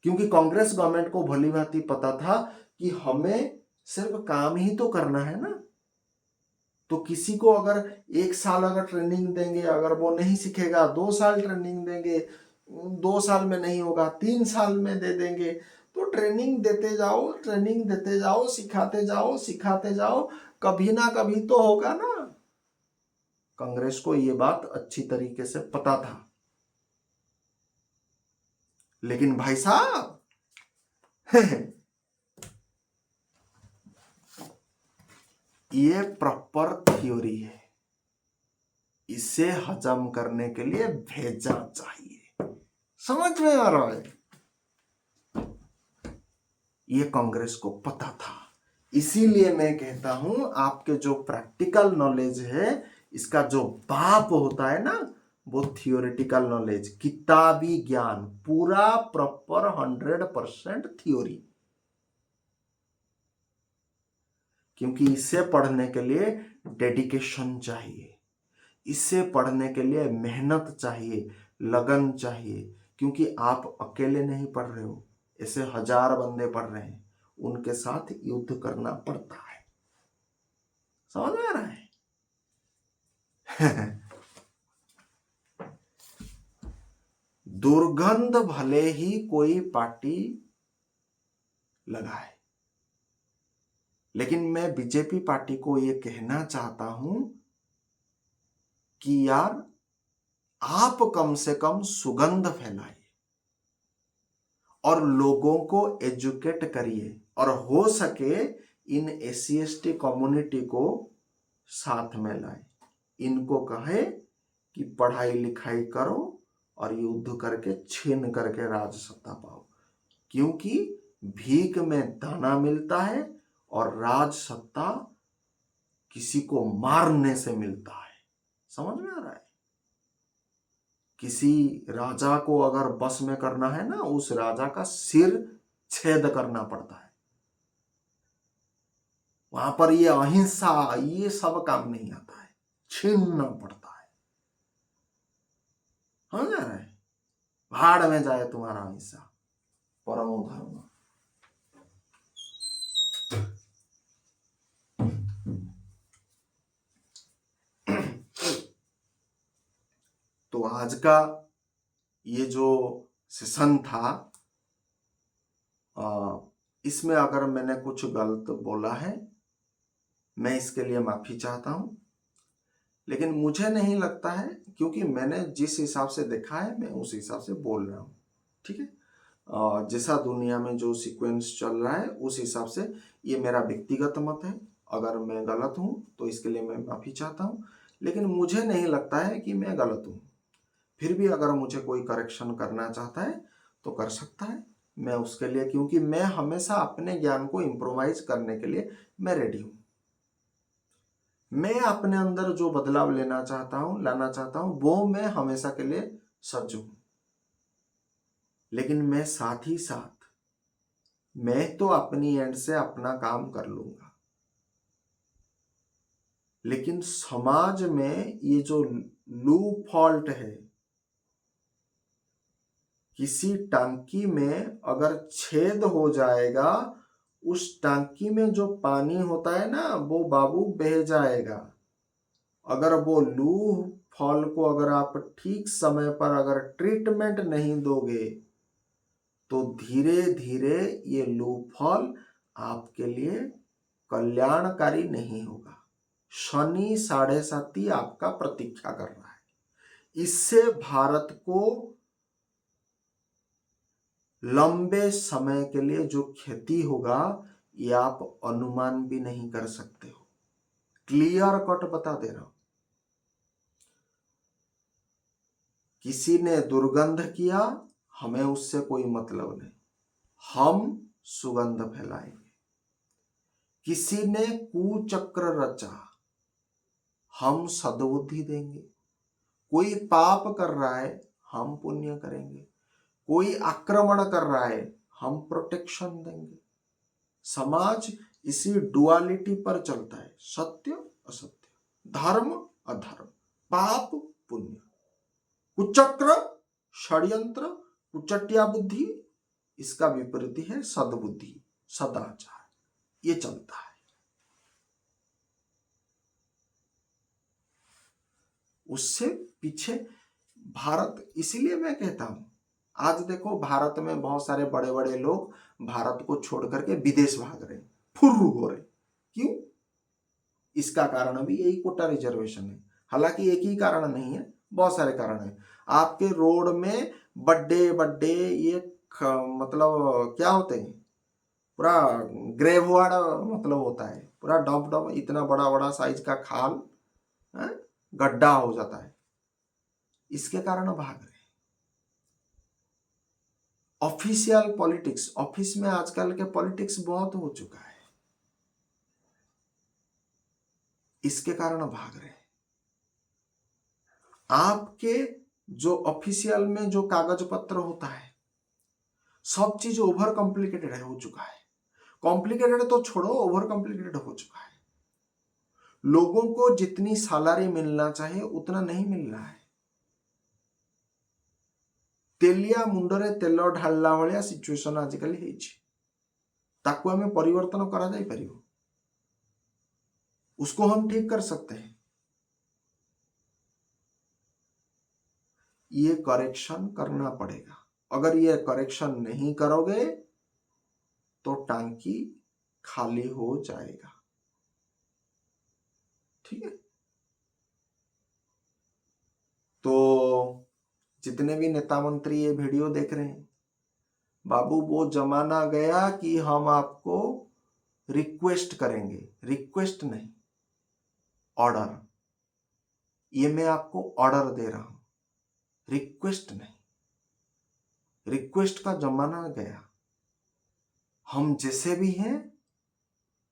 क्योंकि कांग्रेस गवर्नमेंट को भली भांति पता था कि हमें सिर्फ काम ही तो करना है ना। तो किसी को अगर 1 साल अगर ट्रेनिंग देंगे, अगर वो नहीं सीखेगा, 2 साल ट्रेनिंग देंगे, 2 साल में नहीं होगा, 3 साल में दे देंगे, तो ट्रेनिंग देते जाओ, ट्रेनिंग देते जाओ, सिखाते जाओ, सिखाते जाओ, कभी ना कभी तो होगा ना। कांग्रेस को ये बात अच्छी तरीके से पता था। लेकिन भाई साहब ये प्रॉपर थ्योरी है, इसे हजम करने के लिए भेजा चाहिए। समझ में आ रहा है? ये कांग्रेस को पता था। इसीलिए मैं कहता हूं आपके जो प्रैक्टिकल नॉलेज है, इसका जो बाप होता है ना, वो थियोरेटिकल नॉलेज, किताबी ज्ञान, पूरा प्रॉपर 100% थ्योरी। क्योंकि इसे पढ़ने के लिए डेडिकेशन चाहिए, इसे पढ़ने के लिए मेहनत चाहिए, लगन चाहिए। क्योंकि आप अकेले नहीं पढ़ रहे हो, ऐसे 1000 बंदे पढ़ रहे हैं, उनके साथ युद्ध करना पड़ता है। समझ में आ रहा है? दुर्गंध भले ही कोई पार्टी लगाए, लेकिन मैं बीजेपी पार्टी को यह कहना चाहता हूं कि यार आप कम से कम सुगंध फैलाइए और लोगों को एजुकेट करिए, और हो सके इन SC/ST कम्युनिटी को साथ में लाए। इनको कहे कि पढ़ाई लिखाई करो और युद्ध करके छीन करके राज सत्ता पाओ। क्योंकि भीख में दाना मिलता है और राज सत्ता किसी को मारने से मिलता है। समझ में आ रहा है? किसी राजा को अगर बस में करना है ना, उस राजा का सिर छेद करना पड़ता है। वहां पर ये अहिंसा ये सब काम नहीं आता है, छीनना पड़ता है। समझ आ रहा है? भाड़ में जाए तुम्हारा अहिंसा, परमो धर्म। तो आज का ये जो सेशन था, इसमें अगर मैंने कुछ गलत बोला है, मैं इसके लिए माफी चाहता हूं। लेकिन मुझे नहीं लगता है, क्योंकि मैंने जिस हिसाब से देखा है मैं उस हिसाब से बोल रहा हूं। ठीक है, जैसा दुनिया में जो सीक्वेंस चल रहा है उस हिसाब से ये मेरा व्यक्तिगत मत है। अगर मैं गलत हूं तो इसके लिए मैं माफी चाहता हूं, लेकिन मुझे नहीं लगता है कि मैं गलत हूं। फिर भी अगर मुझे कोई करेक्शन करना चाहता है तो कर सकता है, मैं उसके लिए, क्योंकि मैं हमेशा अपने ज्ञान को इम्प्रोवाइज करने के लिए मैं रेडी हूं। मैं अपने अंदर जो बदलाव लाना चाहता हूं वो मैं हमेशा के लिए सज्ज हूं। लेकिन मैं साथ ही साथ मैं तो अपनी एंड से अपना काम कर लूंगा, लेकिन समाज में ये जो लूप फॉल्ट है, किसी टांकी में अगर छेद हो जाएगा, उस टांकी में जो पानी होता है ना वो बाबू बह जाएगा। अगर वो लूप फॉल को अगर आप ठीक समय पर अगर ट्रीटमेंट नहीं दोगे तो धीरे धीरे ये लूप फॉल आपके लिए कल्याणकारी नहीं होगा। शनि 7.5 आपका प्रतीक्षा कर रहा है। इससे भारत को लंबे समय के लिए जो क्षति होगा ये आप अनुमान भी नहीं कर सकते हो। क्लियर कट बता दे रहा हूं। किसी ने दुर्गंध किया, हमें उससे कोई मतलब नहीं, हम सुगंध फैलाएंगे। किसी ने कुचक्र रचा, हम सद्बुद्धि देंगे। कोई पाप कर रहा है, हम पुण्य करेंगे। कोई आक्रमण कर रहा है, हम प्रोटेक्शन देंगे। समाज इसी डुअलिटी पर चलता है, सत्य असत्य, धर्म अधर्म, पाप पुण्य, कुचक्र षड्यंत्र, कुचट्या बुद्धि, इसका विपरीत है सद्बुद्धि सदाचार। ये चलता है। उससे पीछे भारत, इसीलिए मैं कहता हूं, आज देखो भारत में बहुत सारे बड़े बड़े लोग भारत को छोड़ करके विदेश भाग रहे, फुर्रू हो रहे। क्यों? इसका कारण भी यही कोटा रिजर्वेशन है। हालांकि एक ही कारण नहीं है, बहुत सारे कारण है। आपके रोड में बड़े बड़े ये मतलब क्या होते हैं, पूरा ग्रेववाड़ मतलब होता है, पूरा डंप डंप, इतना बड़ा बड़ा साइज का खाल गड्ढा हो जाता है। इसके कारण भाग रहे। ऑफिशियल पॉलिटिक्स, ऑफिस में आजकल के पॉलिटिक्स बहुत हो चुका है, इसके कारण भाग रहे। आपके जो ऑफिशियल में जो कागज पत्र होता है, सब चीज ओवर कॉम्प्लिकेटेड हो चुका है। कॉम्प्लिकेटेड तो छोड़ो, ओवर कॉम्प्लिकेटेड हो चुका है। लोगों को जितनी सैलरी मिलना चाहिए उतना नहीं मिल रहा है। तेलिया मुंडरे तेल ढालला भलिया सिचुएशन आजिकल हेछि। ताकू हमें परिवर्तन करा जाई परियो, उसको हम ठीक कर सकते हैं। ये करेक्शन करना पड़ेगा। अगर ये करेक्शन नहीं करोगे तो टांकी खाली हो जाएगा। ठीक है, तो जितने भी नेता मंत्री ये वीडियो देख रहे हैं, बाबू वो जमाना गया कि हम आपको रिक्वेस्ट करेंगे। रिक्वेस्ट नहीं, ऑर्डर। ये मैं आपको ऑर्डर दे रहा हूं, रिक्वेस्ट नहीं। रिक्वेस्ट का जमाना गया। हम जैसे भी हैं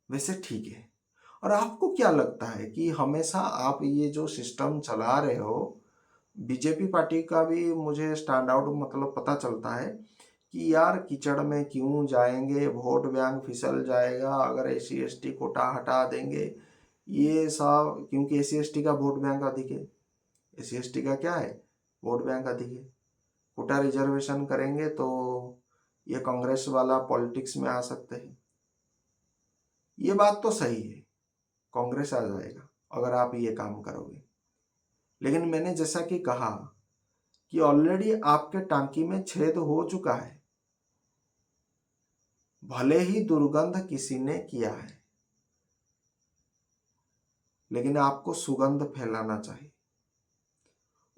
वैसे ठीक है। और आपको क्या लगता है कि हमेशा आप ये जो सिस्टम चला रहे हो, बीजेपी पार्टी का भी मुझे स्टैंड आउट मतलब पता चलता है कि यार कीचड़ में क्यों जाएंगे, वोट बैंक फिसल जाएगा अगर SC ST कोटा हटा देंगे, ये सब, क्योंकि SC ST का वोट बैंक अधिक है। SC ST का क्या है, वोट बैंक अधिक है। कोटा रिजर्वेशन करेंगे तो ये कांग्रेस वाला पॉलिटिक्स में आ सकते हैं। ये बात तो सही है, कांग्रेस आ जाएगा अगर आप ये काम करोगे। लेकिन मैंने जैसा कि कहा कि ऑलरेडी आपके टांकी में छेद हो चुका है, भले ही दुर्गंध किसी ने किया है, लेकिन आपको सुगंध फैलाना चाहिए।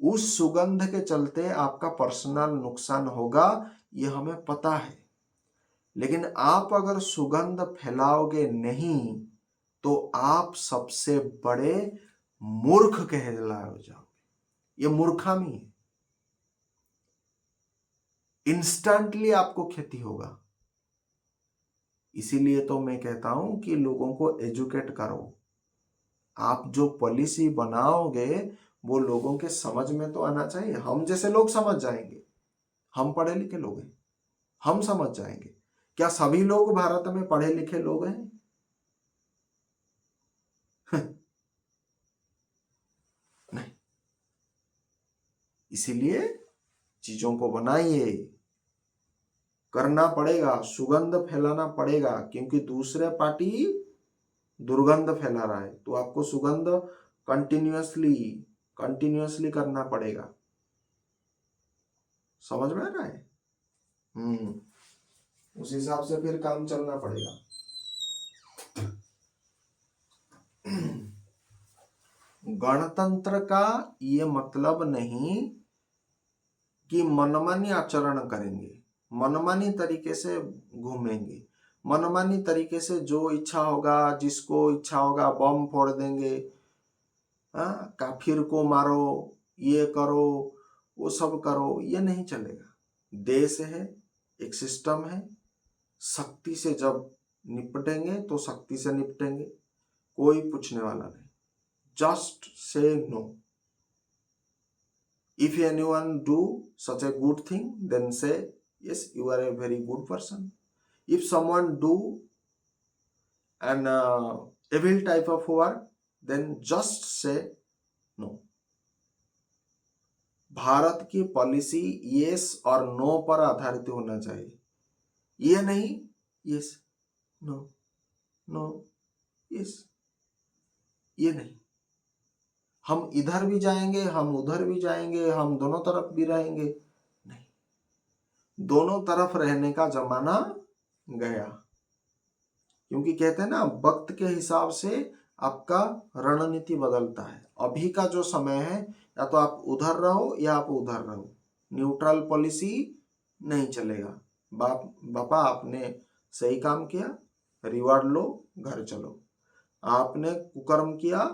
उस सुगंध के चलते आपका पर्सनल नुकसान होगा, ये हमें पता है। लेकिन आप अगर सुगंध फैलाओगे नहीं तो आप सबसे बड़े मूर्ख कहलाए जाओगे। ये मूर्खामी है, इंस्टेंटली आपको क्षति होगा। इसीलिए तो मैं कहता हूं कि लोगों को एजुकेट करो। आप जो पॉलिसी बनाओगे वो लोगों के समझ में तो आना चाहिए। हम जैसे लोग समझ जाएंगे, हम पढ़े लिखे लोग हैं, हम समझ जाएंगे। क्या सभी लोग भारत में पढ़े लिखे लोग हैं? नहीं। इसीलिए चीजों को बनाइए, करना पड़ेगा, सुगंध फैलाना पड़ेगा, क्योंकि दूसरे पार्टी दुर्गंध फैला रहा है, तो आपको सुगंध कंटिन्यूअसली करना पड़ेगा। समझ में आ रहा है? उस हिसाब से फिर काम चलना पड़ेगा। गणतंत्र का ये मतलब नहीं कि मनमानी आचरण करेंगे, मनमानी तरीके से घूमेंगे, मनमानी तरीके से जो इच्छा होगा, जिसको इच्छा होगा बम फोड़ देंगे, काफिर को मारो, ये करो, वो सब करो, ये नहीं चलेगा। देश है, एक सिस्टम है, शक्ति से जब निपटेंगे तो शक्ति से निपटेंगे, कोई पूछने वाला नहीं। Just say no. If anyone do such a good thing, then say, yes, you are a very good person. If someone do an evil type of work, then just say no. Bharat की पॉलिसी यस और नो पर आधारित होना चाहिए। ये नहीं यस नो, नो यस, ये नहीं। हम इधर भी जाएंगे, हम उधर भी जाएंगे, हम दोनों तरफ भी रहेंगे, नहीं। दोनों तरफ रहने का जमाना गया, क्योंकि कहते हैं ना, वक्त के हिसाब से आपका रणनीति बदलता है। अभी का जो समय है, या तो आप उधर रहो या आप उधर रहो, न्यूट्रल पॉलिसी नहीं चलेगा। बापा आपने सही काम किया, रिवार्ड लो, घर चलो। आपने कुकर्म किया,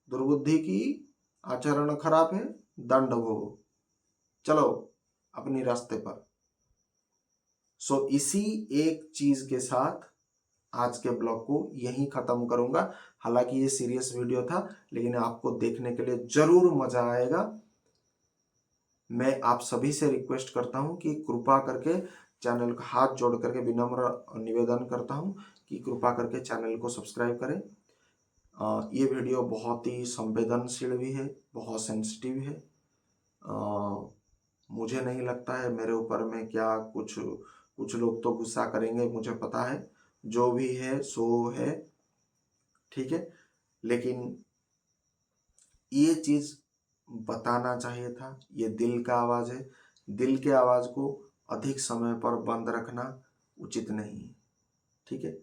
दुर्बुद्धि की, आचरण खराब है, दंड भोगो, चलो अपनी रास्ते पर। सो इसी एक चीज के साथ आज के ब्लॉग को यहीं खत्म करूंगा। हालांकि ये सीरियस वीडियो था, लेकिन आपको देखने के लिए जरूर मजा आएगा। मैं आप सभी से रिक्वेस्ट करता हूं कि कृपा करके चैनल का हाथ जोड़ करके विनम्र निवेदन करता हूं कि कृपा करके चैनल को सब्सक्राइब करें। ये वीडियो बहुत ही संवेदनशील भी है, बहुत सेंसिटिव है। मुझे नहीं लगता है मेरे ऊपर में क्या कुछ लोग तो गुस्सा करेंगे, मुझे पता है। जो भी है सो है, ठीक है। लेकिन ये चीज बताना चाहिए था। ये दिल का आवाज है, दिल के आवाज को अधिक समय पर बंद रखना उचित नहीं है, ठीक है।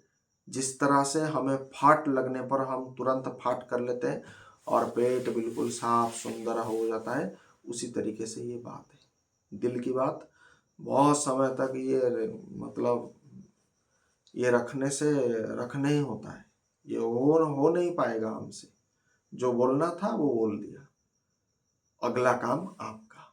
जिस तरह से हमें फाट लगने पर हम तुरंत फाट कर लेते हैं और पेट बिल्कुल साफ सुंदर हो जाता है, उसी तरीके से ये बात है। दिल की बात बहुत समय तक ये मतलब ये रखने ही होता है। ये हो नहीं पाएगा हमसे। जो बोलना था वो बोल दिया, अगला काम आपका।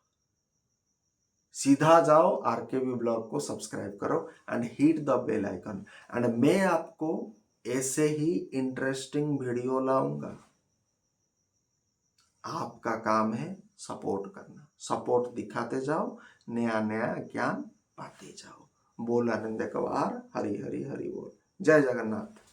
सीधा जाओ, आरकेबी ब्लॉग को सब्सक्राइब करो and hit the bell icon. And मैं आपको ऐसे ही इंटरेस्टिंग वीडियो लाऊंगा। आपका काम है सपोर्ट करना, सपोर्ट दिखाते जाओ, नया नया ज्ञान पाते जाओ। बोल आनंद कवार हरि हरि हरि बोल। जय जगन्नाथ।